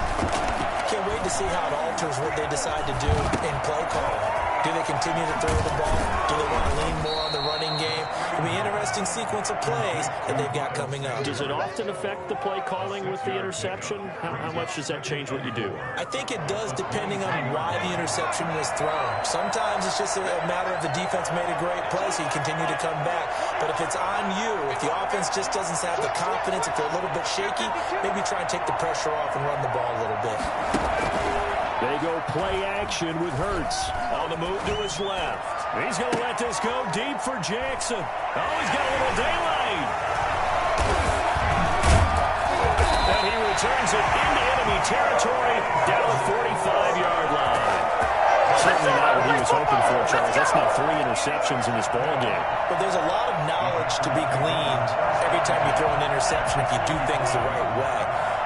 Can't wait to see how it alters what they decide to do in play calling. Do they continue to throw the ball? Do they want to lean more on the running game? It'll be an interesting sequence of plays that they've got coming up. Does it often affect the play calling with the interception? How much does that change what you do? I think it does depending on why the interception was thrown. Sometimes it's just a matter of the defense made a great play, so you continue to come back. But if it's on you, if the offense just doesn't have the confidence, if they're a little bit shaky, maybe try and take the pressure off and run the ball a little bit. They go play action with Hurts on the move to his left. He's going to let this go deep for Jackson. Oh, he's got a little daylight. And he returns it into enemy territory down the 45-yard line. Certainly not what he was hoping for, Charles. That's now 3 interceptions in this ballgame. But there's a lot of knowledge to be gleaned every time you throw an interception if you do things the right way.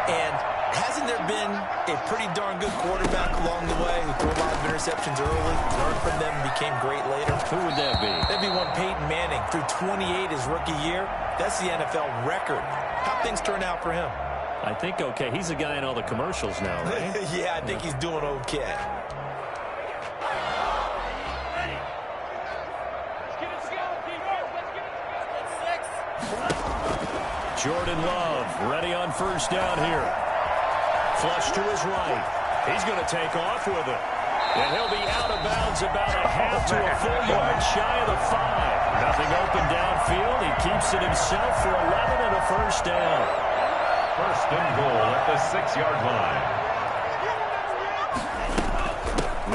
And hasn't there been a pretty darn good quarterback along the way who threw a lot of interceptions early, learned from them, and became great later? Who would that be? That'd be one Peyton Manning. Threw 28 his rookie year. That's the NFL record. How'd things turn out for him? I think okay. He's the guy in all the commercials now, right? Yeah, I think he's doing okay. Jordan Love ready on first down here. Flush to his right. He's going to take off with it. And he'll be out of bounds about a half to a full yard shy of the 5. Nothing open downfield. He keeps it himself for 11 and a first down. 1st and goal at the 6-yard line.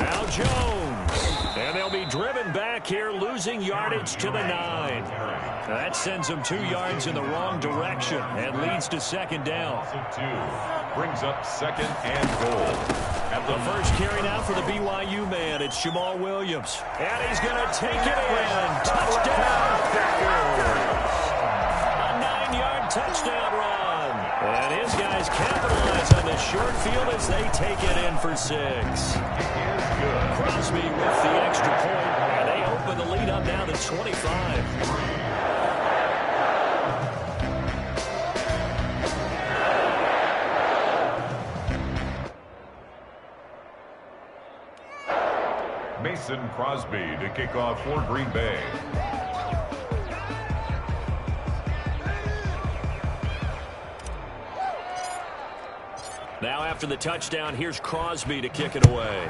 Now Jones. And they'll They'll be driven back here, losing yardage to the 9. That sends them 2 yards in the wrong direction and leads to second down. Brings up second and goal. At the first carry now for the BYU man, it's Jamal Williams. And he's going to take it in. Touchdown, Packers! A 9-yard touchdown run. And his guys capitalize on the short field as they take it in for 6. Crosby with the extra point, and they open the lead up now to 25. Mason Crosby to kick off for Green Bay. Now after the touchdown, here's Crosby to kick it away.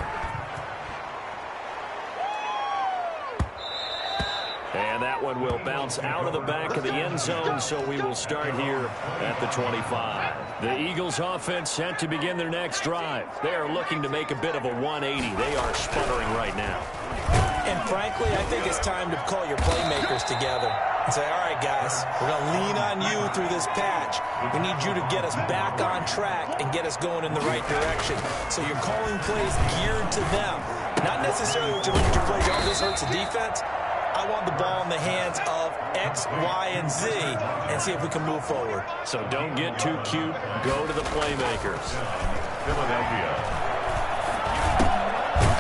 And that one will bounce out of the back of the end zone, so we will start here at the 25. The Eagles offense set to begin their next drive. They are looking to make a bit of a 180. They are sputtering right now. And frankly, I think it's time to call your playmakers together and say, all right, guys, we're going to lean on you through this patch. We need you to get us back on track and get us going in the right direction. So you're calling plays geared to them. Not necessarily what you look at your plays, oh, this hurts the defense. I want the ball in the hands of X, Y, and Z and see if we can move forward. So don't get too cute. Go to the playmakers. Philadelphia.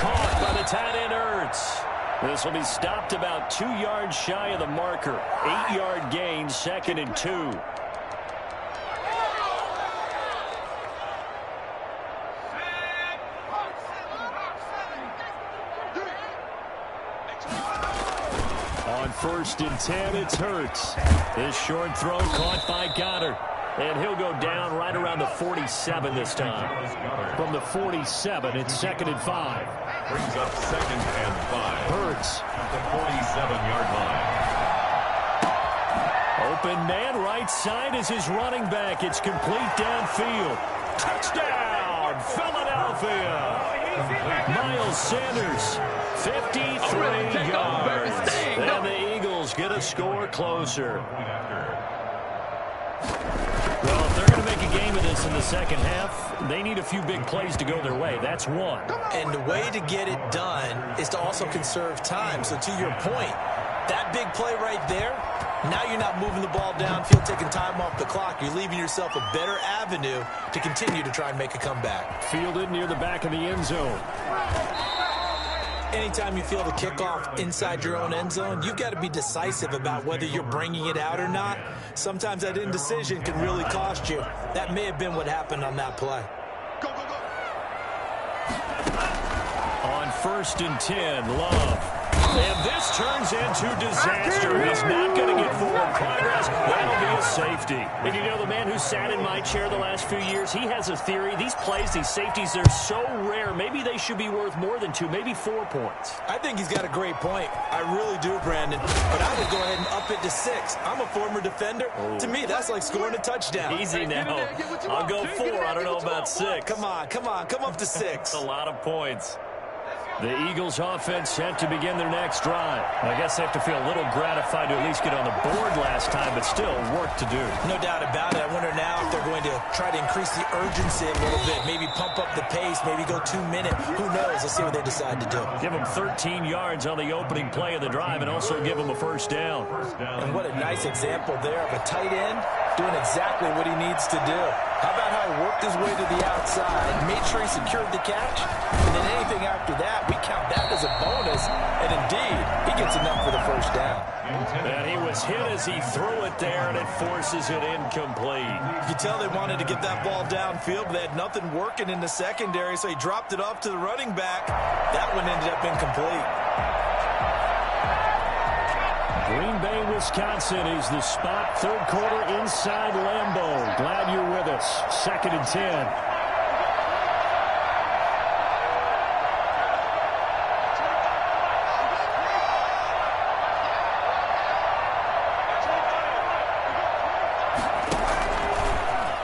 Caught by the tight end, Ertz. This will be stopped about 2 yards shy of the marker. 8-yard gain, 2nd and 2. On 1st and 10, it's Hurts. This short throw caught by Goddard. And he'll go down right around the 47 this time. From the 47, it's 2nd and 5. Brings up 2nd and 5. Hurts. At the 47-yard line. Open man, right side is his running back. It's complete downfield. Touchdown, Philadelphia. Miles Sanders, 53 yards. And the Eagles get a score closer. Well, if they're going to make a game of this in the second half, they need a few big plays to go their way. That's one. And the way to get it done is to also conserve time. So to your point, that big play right there, now you're not moving the ball downfield, taking time off the clock. You're leaving yourself a better avenue to continue to try and make a comeback. Fielded near the back of the end zone. Anytime you feel the kickoff inside your own end zone, you've got to be decisive about whether you're bringing it out or not. Sometimes that indecision can really cost you. That may have been what happened on that play. On 1st and 10, Love. And this turns into disaster. He's not going to get forward progress. That'll be a safety. And you know, the man who sat in my chair the last few years, he has a theory. These plays, these safeties, they're so rare. Maybe they should be worth more than 2, maybe 4 points. I think he's got a great point. I really do, Brandon. But I would go ahead and up it to 6. I'm a former defender. Oh. To me, that's like scoring a touchdown. Easy now. I'll go 4. I don't know about 6. Come on. Come up to 6. That's a lot of points. The Eagles offense set to begin their next drive. I guess they have to feel a little gratified to at least get on the board last time, but still work to do. No doubt about it. I wonder now if they're going to try to increase the urgency a little bit, maybe pump up the pace, maybe go 2 minute. Who knows? Let's see what they decide to do. Give them 13 yards on the opening play of the drive and also give them a first down. And what a nice example there of a tight end doing exactly what he needs to do. How about how he worked his way to the outside, made sure he secured the catch, and then anything after that, we count that as a bonus, and indeed, he gets enough for the first down. And he was hit as he threw it there, and it forces it incomplete. You tell they wanted to get that ball downfield, but they had nothing working in the secondary, so he dropped it off to the running back. That one ended up incomplete. Green Bay, Wisconsin is the spot. 3rd quarter inside Lambeau. Glad you're with us. 2nd and 10.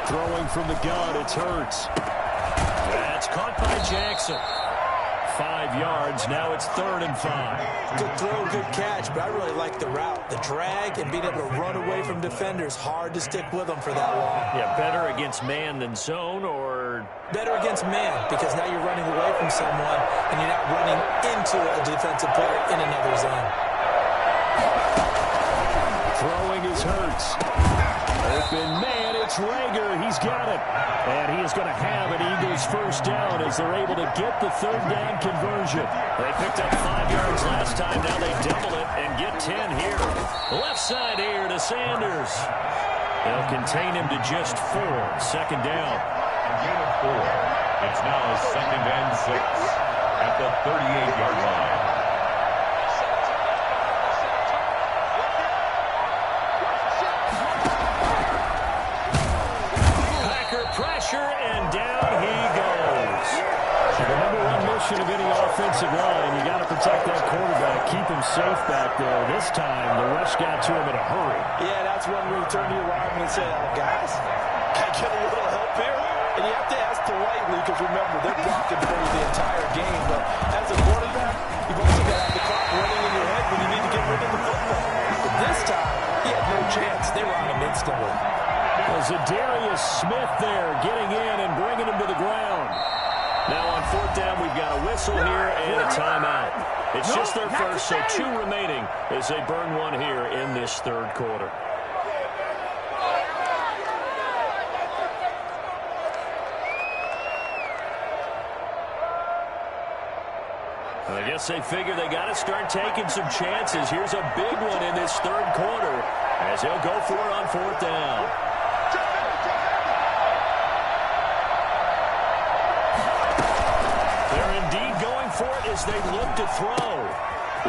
Throwing from the gun, it's Hurts. That's caught by Jackson. 5 yards. Now it's 3rd and 5. Good throw, good catch, but I really like the route. The drag and being able to run away from defenders. Hard to stick with them for that long. Yeah, better against man than zone, or? Better against man, because now you're running away from someone and you're not running into a defensive player in another zone. Throwing is Hurts. Open man, it's Rager. He's got it. And he is going to have an Eagles first down as they're able to get the 3rd down conversion. They picked up 5 yards last time. Now they double it and get 10 here. Left side here to Sanders. They'll contain him to just 4. 2nd down. Gain of 4. It's now 2nd and 6 at the 38-yard line. Pressure, and down he goes. The number 1 mission of any offensive line, you got to protect that quarterback, keep him safe back there. This time, the rush got to him in a hurry. Yeah, that's when we turn to your lineman and say, guys, can I get a little help here? And you have to ask politely, because remember, they're blocking for you the entire game. But as a quarterback, you've also got to have the clock running in your head when you need to get rid of the football. But this time, he had no chance. They were on him instantly. Zadarius Smith there getting in and bringing him to the ground. Now on 4th down, we've got a whistle here and a timeout. It's just their first, so 2 remaining as they burn 1 here in this 3rd quarter. I guess they figure they got to start taking some chances. Here's a big one in this 3rd quarter as they'll go for it on 4th down. For it as they look to throw.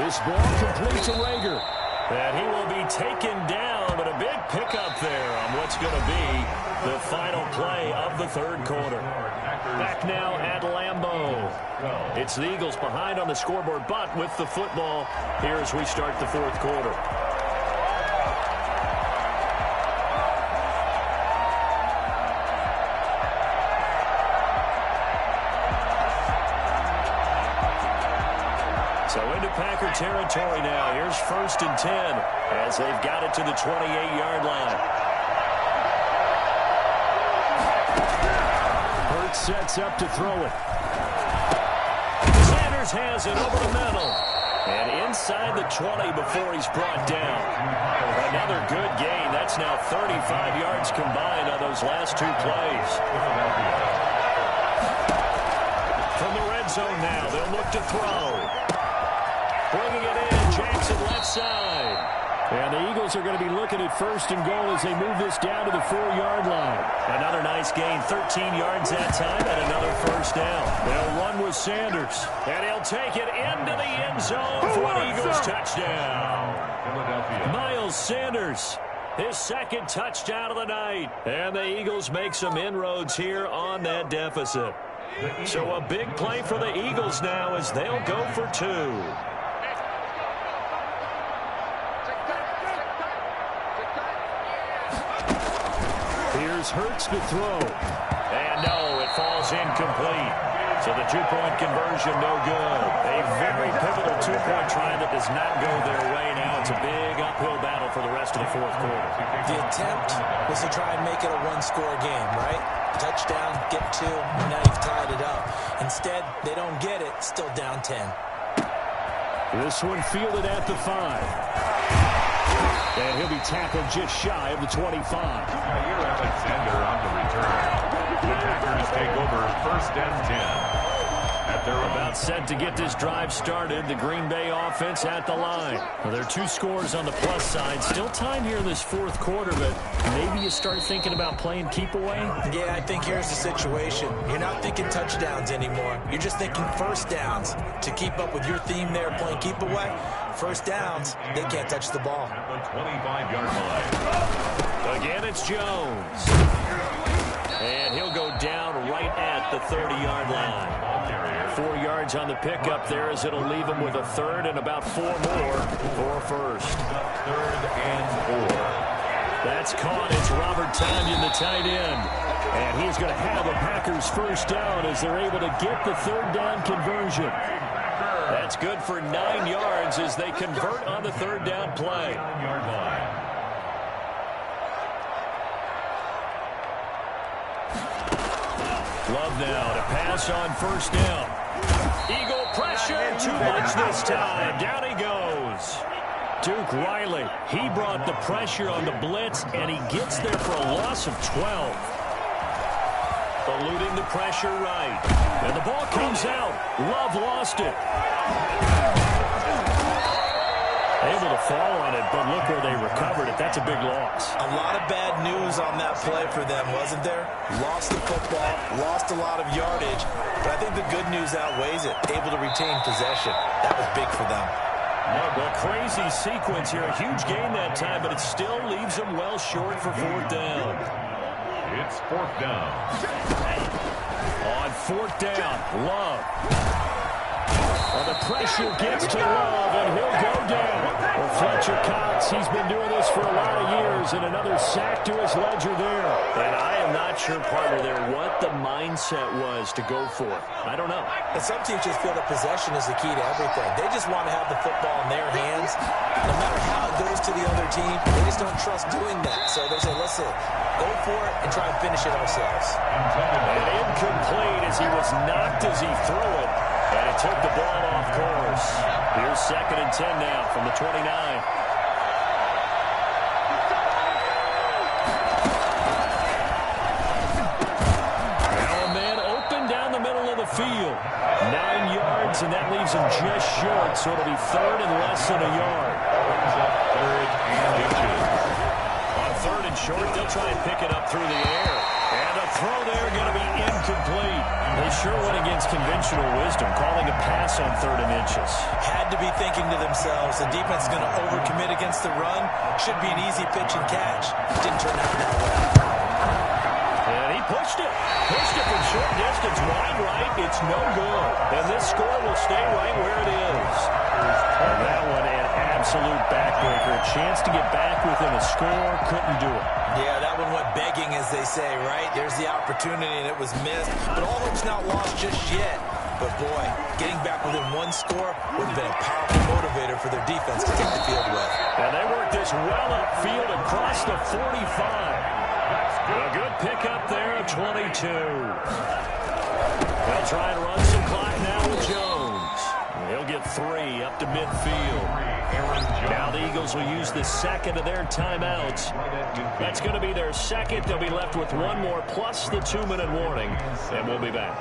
This ball complete to Rager. And he will be taken down, but a big pickup there on what's going to be the final play of the 3rd quarter. Back now at Lambeau. It's the Eagles behind on the scoreboard, but with the football here as we start the 4th quarter. So into Packer territory now. Here's 1st and 10 as they've got it to the 28-yard line. Hurts sets up to throw it. Sanders has it over the middle. And inside the 20 before he's brought down. Another good gain. That's now 35 yards combined on those last 2 plays. From the red zone now, they'll look to throw. Bringing it in, Jackson left side. And the Eagles are going to be looking at 1st and goal as they move this down to the 4-yard line. Another nice gain, 13 yards that time, and another 1st down. They'll run with Sanders, and he'll take it into the end zone for an Eagles touchdown. Miles Sanders, his 2nd touchdown of the night. And the Eagles make some inroads here on that deficit. So a big play for the Eagles now as they'll go for 2. Here's Hurts to throw. And no, it falls incomplete. So the 2-point conversion, no good. A very pivotal 2-point try that does not go their way. Now it's a big uphill battle for the rest of the 4th quarter. The attempt was to try and make it a 1-score game, right? Touchdown, get 2, and now you've tied it up. Instead, they don't get it, still down 10. This one fielded at the 5. And he'll be tackled just shy of the 25. Alexander on the return. The Packers take over 1st and 10. They're about set to get this drive started. The Green Bay offense at the line. Well, there are 2 scores on the plus side. Still time here in this 4th quarter, but maybe you start thinking about playing keep away? Yeah, I think here's the situation. You're not thinking touchdowns anymore. You're just thinking 1st downs. To keep up with your theme there, playing keep away, 1st downs, they can't touch the ball. At the 25-yard line. Again, it's Jones. And he'll go down right at the 30-yard line. 4 yards on the pickup there as it'll leave him with a 3rd and about 4 more for a 1st. 3rd and 4. That's caught. It's Robert Tonyan, the tight end. And he's going to have a Packers first down as they're able to get the third down conversion. That's good for 9 yards as they convert on the third down play. Love now to pass on first down. Eagle pressure, too much this time. Down he goes. Duke Riley, he brought the pressure on the blitz, and he gets there for a loss of 12. Eluding the pressure right. And the ball comes out. Love lost it. Able to fall on it, but look where they recovered it. That's a big loss. A lot of bad news on that play for them, wasn't there? Lost the football, lost a lot of yardage, but I think the good news outweighs it. Able to retain possession. That was big for them. Well, crazy sequence here. A huge gain that time, but it still leaves them well short for fourth down. It's fourth down. On fourth down, Love. Well, the pressure gets to Love, and he'll go down. Well, Fletcher Cox, he's been doing this for a lot of years, and another sack to his ledger there. And I am not sure, partner, there what the mindset was to go for it. I don't know. And some teams just feel that possession is the key to everything. They just want to have the football in their hands. No matter how it goes to the other team, they just don't trust doing that. So they say, listen, go for it and try and finish it ourselves. And incomplete as he was knocked as he threw it. And it took the ball off course. Here's 2nd and 10 now from the 29. Now a man open down the middle of the field. 9 yards, and that leaves him just short, so it'll be third and less than a yard. On third and short, they'll try and pick it up through the air. And a throw there going to be incomplete. They sure went against conventional wisdom, calling a pass on 3rd and inches. Had to be thinking to themselves, the defense is going to overcommit against the run. Should be an easy pitch and catch. Didn't turn out that way. And he pushed it. Pushed it from short distance, wide right. It's no good. And this score will stay right where it is. And that one, an absolute backbreaker. A chance to get back within a score. Couldn't do it. Yeah, that one went begging, as they say, right? There's the opportunity, and it was missed. But all hope's not lost just yet. But, boy, getting back within one score would have been a powerful motivator for their defense to take the field with. And they worked this well upfield across the 45. A good pickup there at 22. They'll try and run some clock now with Jones. He'll get 3 up to midfield. Now the Eagles will use the second of their timeouts. That's going to be their second. They'll be left with one more plus the 2-minute warning. And we'll be back.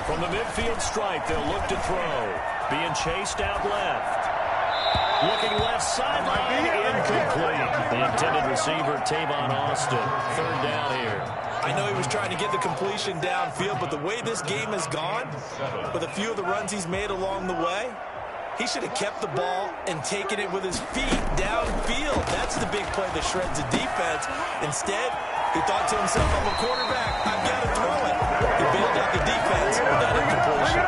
From the midfield stripe, they'll look to throw. Being chased out left. Looking left sideline, incomplete. The intended receiver, Tavon Austin. 3rd down here. I know he was trying to get the completion downfield, but the way this game has gone, with a few of the runs he's made along the way, he should have kept the ball and taken it with his feet downfield. That's the big play that shreds the defense. Instead, he thought to himself, I'm a quarterback, I've got to throw it. He bailed out the defense with that incompletion.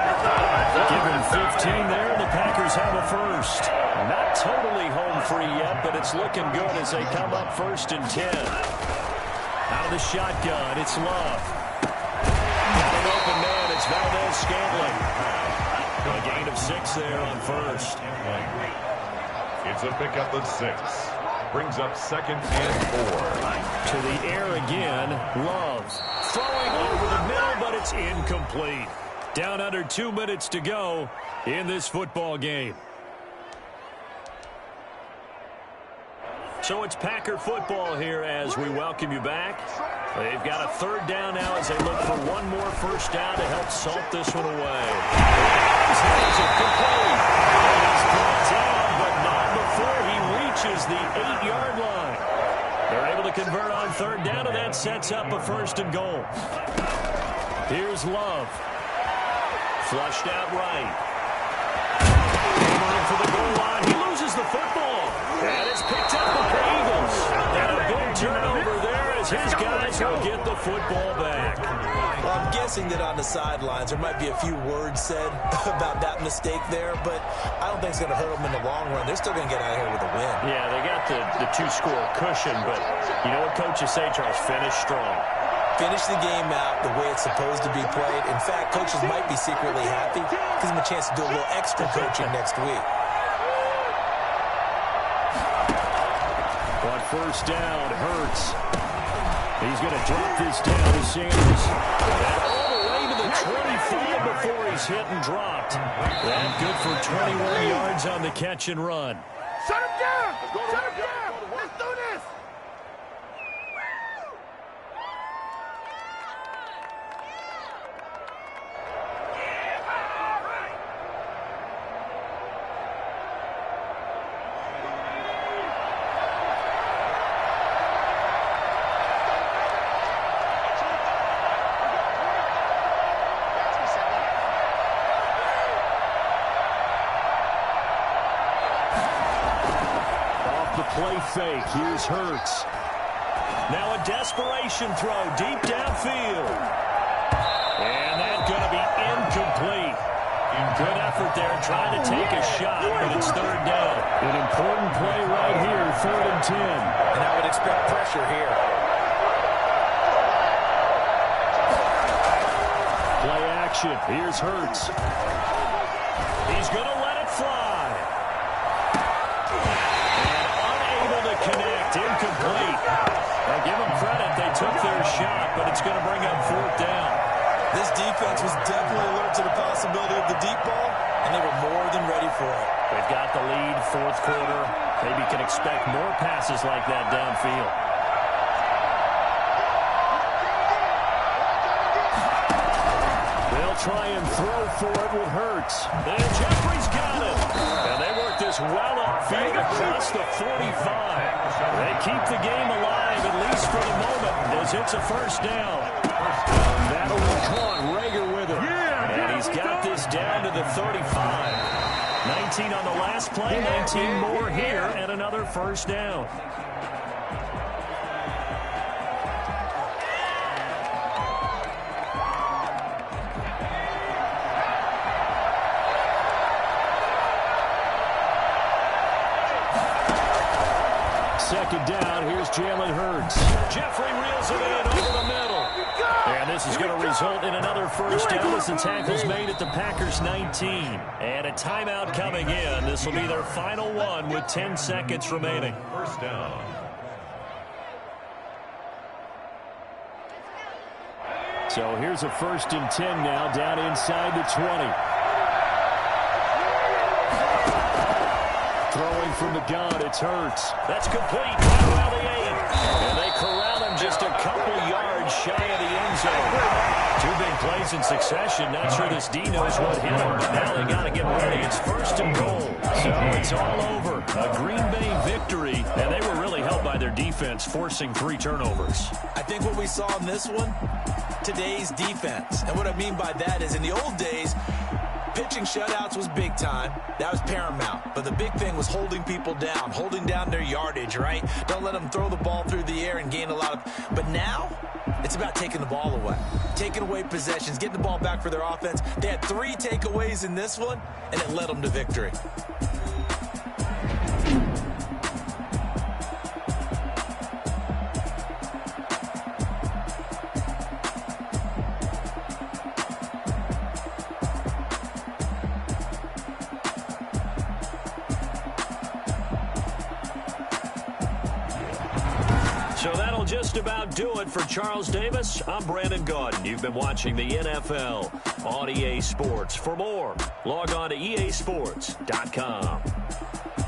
Given 15 there, the Packers have a first. Not totally home free yet, but it's looking good as they come up 1st and 10. Out of the shotgun, it's Love. Got an open man, it's Valdez-Scantling. A gain of 6 there on first. It's a pickup of 6. Brings up 2nd and 4. To the air again, Love. Throwing over the middle, but it's incomplete. Down under 2 minutes to go in this football game. So it's Packer football here as we welcome you back. They've got a 3rd down now as they look for one more first down to help salt this one away. He's it complete. He's brought down, but not before he reaches the 8-yard line. They're able to convert on 3rd down, and that sets up a 1st and goal. Here's Love. Flushed out right. Hammering for the goal line. He loses the football. And it's picked up by the Eagles. And a big turnover there as his guys will get the football back. Well, I'm guessing that on the sidelines there might be a few words said about that mistake there, but I don't think it's going to hurt them in the long run. They're still going to get out of here with a win. Yeah, they got the two-score cushion, but you know what coaches say, Charles? Finish strong. Finish the game out the way it's supposed to be played. In fact, coaches might be secretly happy. Gives them a chance to do a little extra coaching next week. On first down, Hurts. He's going to drop this down to Sanders. And all the way to the 25 before he's hit and dropped. And good for 21 yards on the catch and run. Shut him down! Shut him down! Let's do this! Play fake. Here's Hurts. Now a desperation throw deep downfield. And that's going to be incomplete. Good effort there trying to take a shot, but it's third down. An important play right here, 3rd and 10. And I would expect pressure here. Play action. Here's Hurts. He's going to let it fly. Connect, incomplete. Now give them credit, they took their shot, but it's going to bring up 4th down. This defense was definitely alert to the possibility of the deep ball, and they were more than ready for it. They've got the lead, 4th quarter. Maybe can expect more passes like that downfield. They'll try and throw for it with Hurts. And Jeffrey's got it. And they work this well upfield across the 45. They keep the game alive, at least for the moment, as it's a first down. That'll be caught. Rager with it. And he's got this down to the 35. 19 on the last play, 19 more here, and another first down. Second down, here's Jalen Hurts. Jeffrey reels it in over the middle. And this is going to result in another first down as the tackle's made at the Packers 19. And a timeout coming in. This will be their final one with 10 seconds remaining. First down. So here's a 1st and 10 now, down inside the 20. Throwing from the gun, it's Hurts. That's complete, right around the 8. And they corral him just a couple yards shy of the end zone. 2 big plays in succession. Not sure this D knows what hit him, but now they got to get ready. It's 1st and goal. So it's all over. A Green Bay victory, and they were really helped by their defense, forcing 3 turnovers. I think what we saw in this one, today's defense. And what I mean by that is in the old days, pitching shutouts was big time. That was paramount. But the big thing was holding people down, holding down their yardage, right? Don't let them throw the ball through the air and gain a lot of... But now, it's about taking the ball away. Taking away possessions, getting the ball back for their offense. They had 3 takeaways in this one, and it led them to victory. So that'll just about do it for Charles Davis. I'm Brandon Gaudin. You've been watching the NFL on EA Sports. For more, log on to easports.com.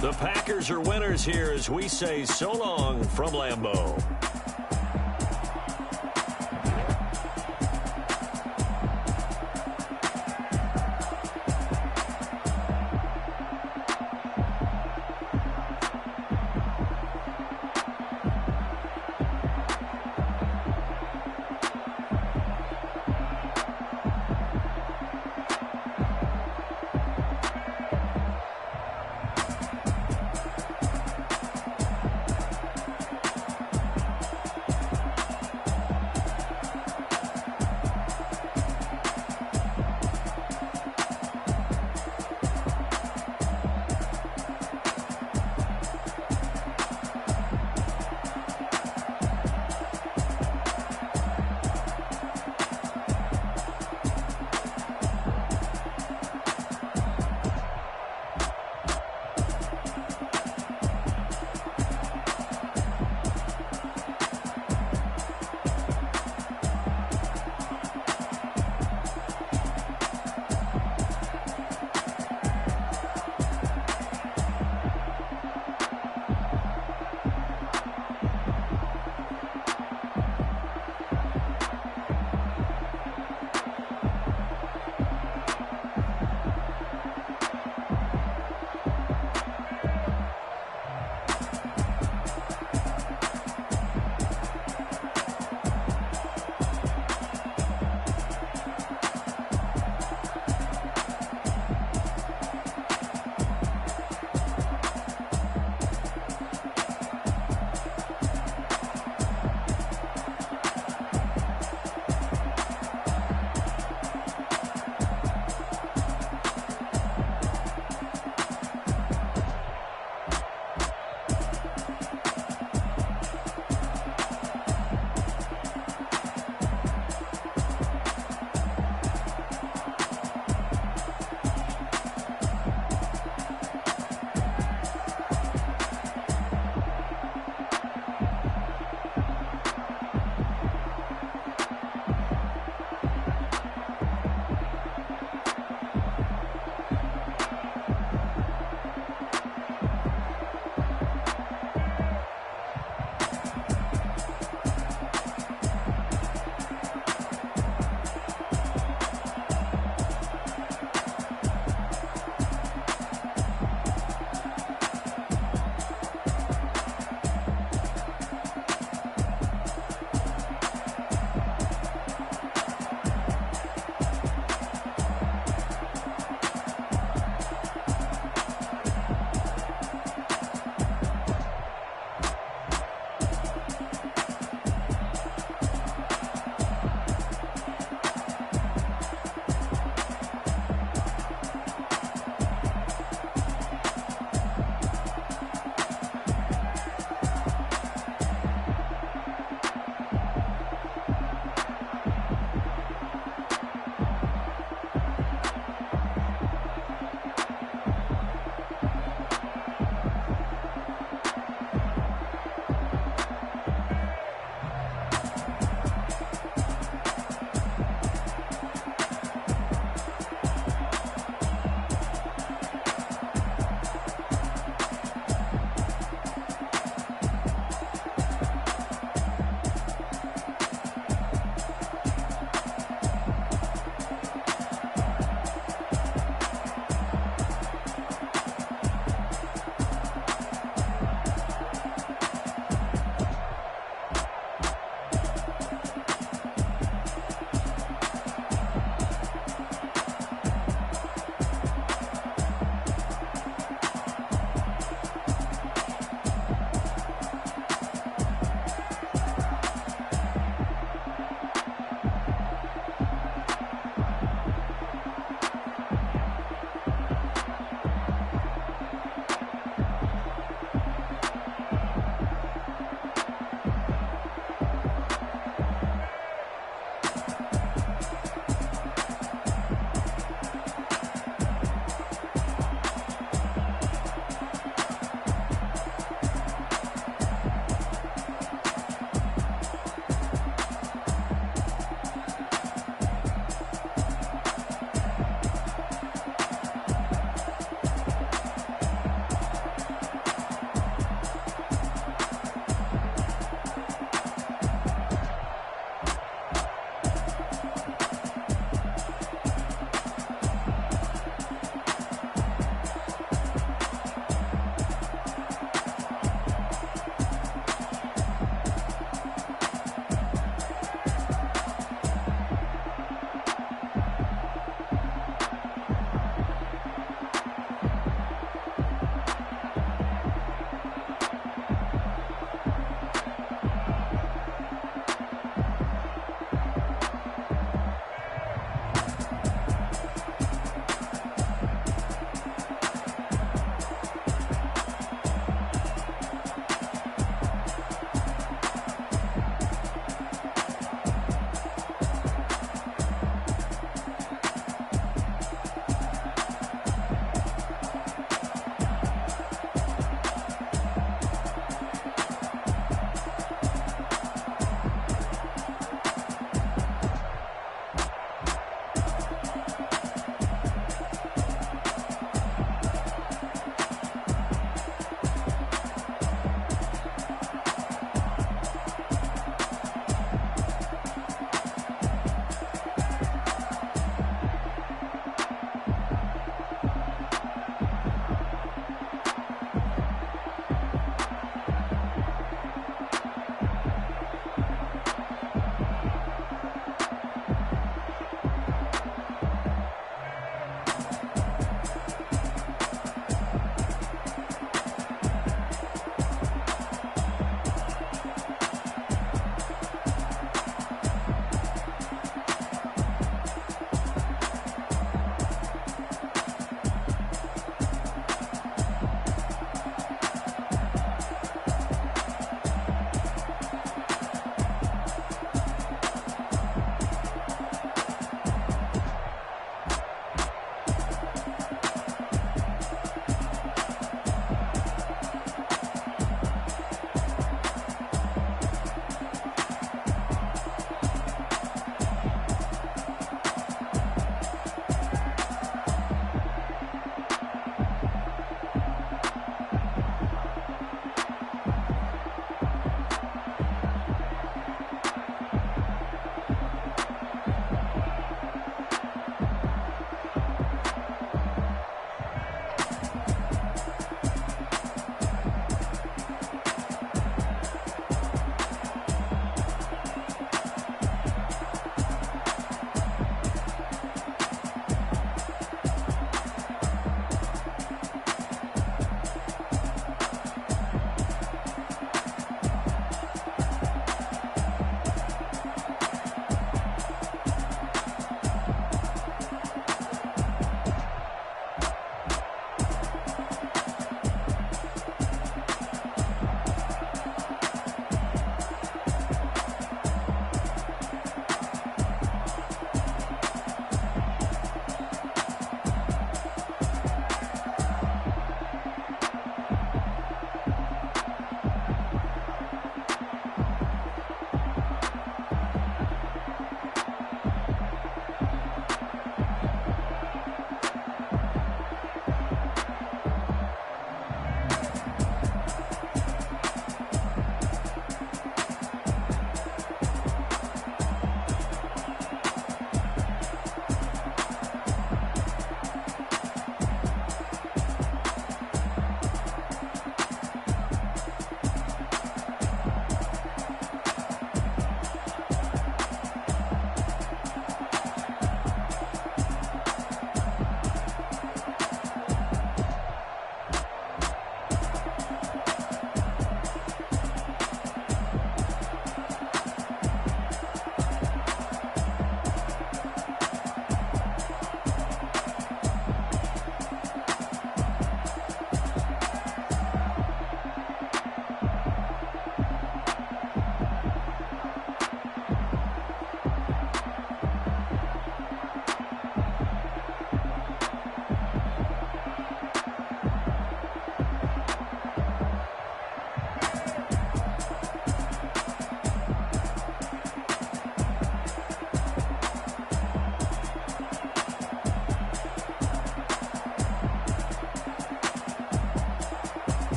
The Packers are winners here as we say so long from Lambeau.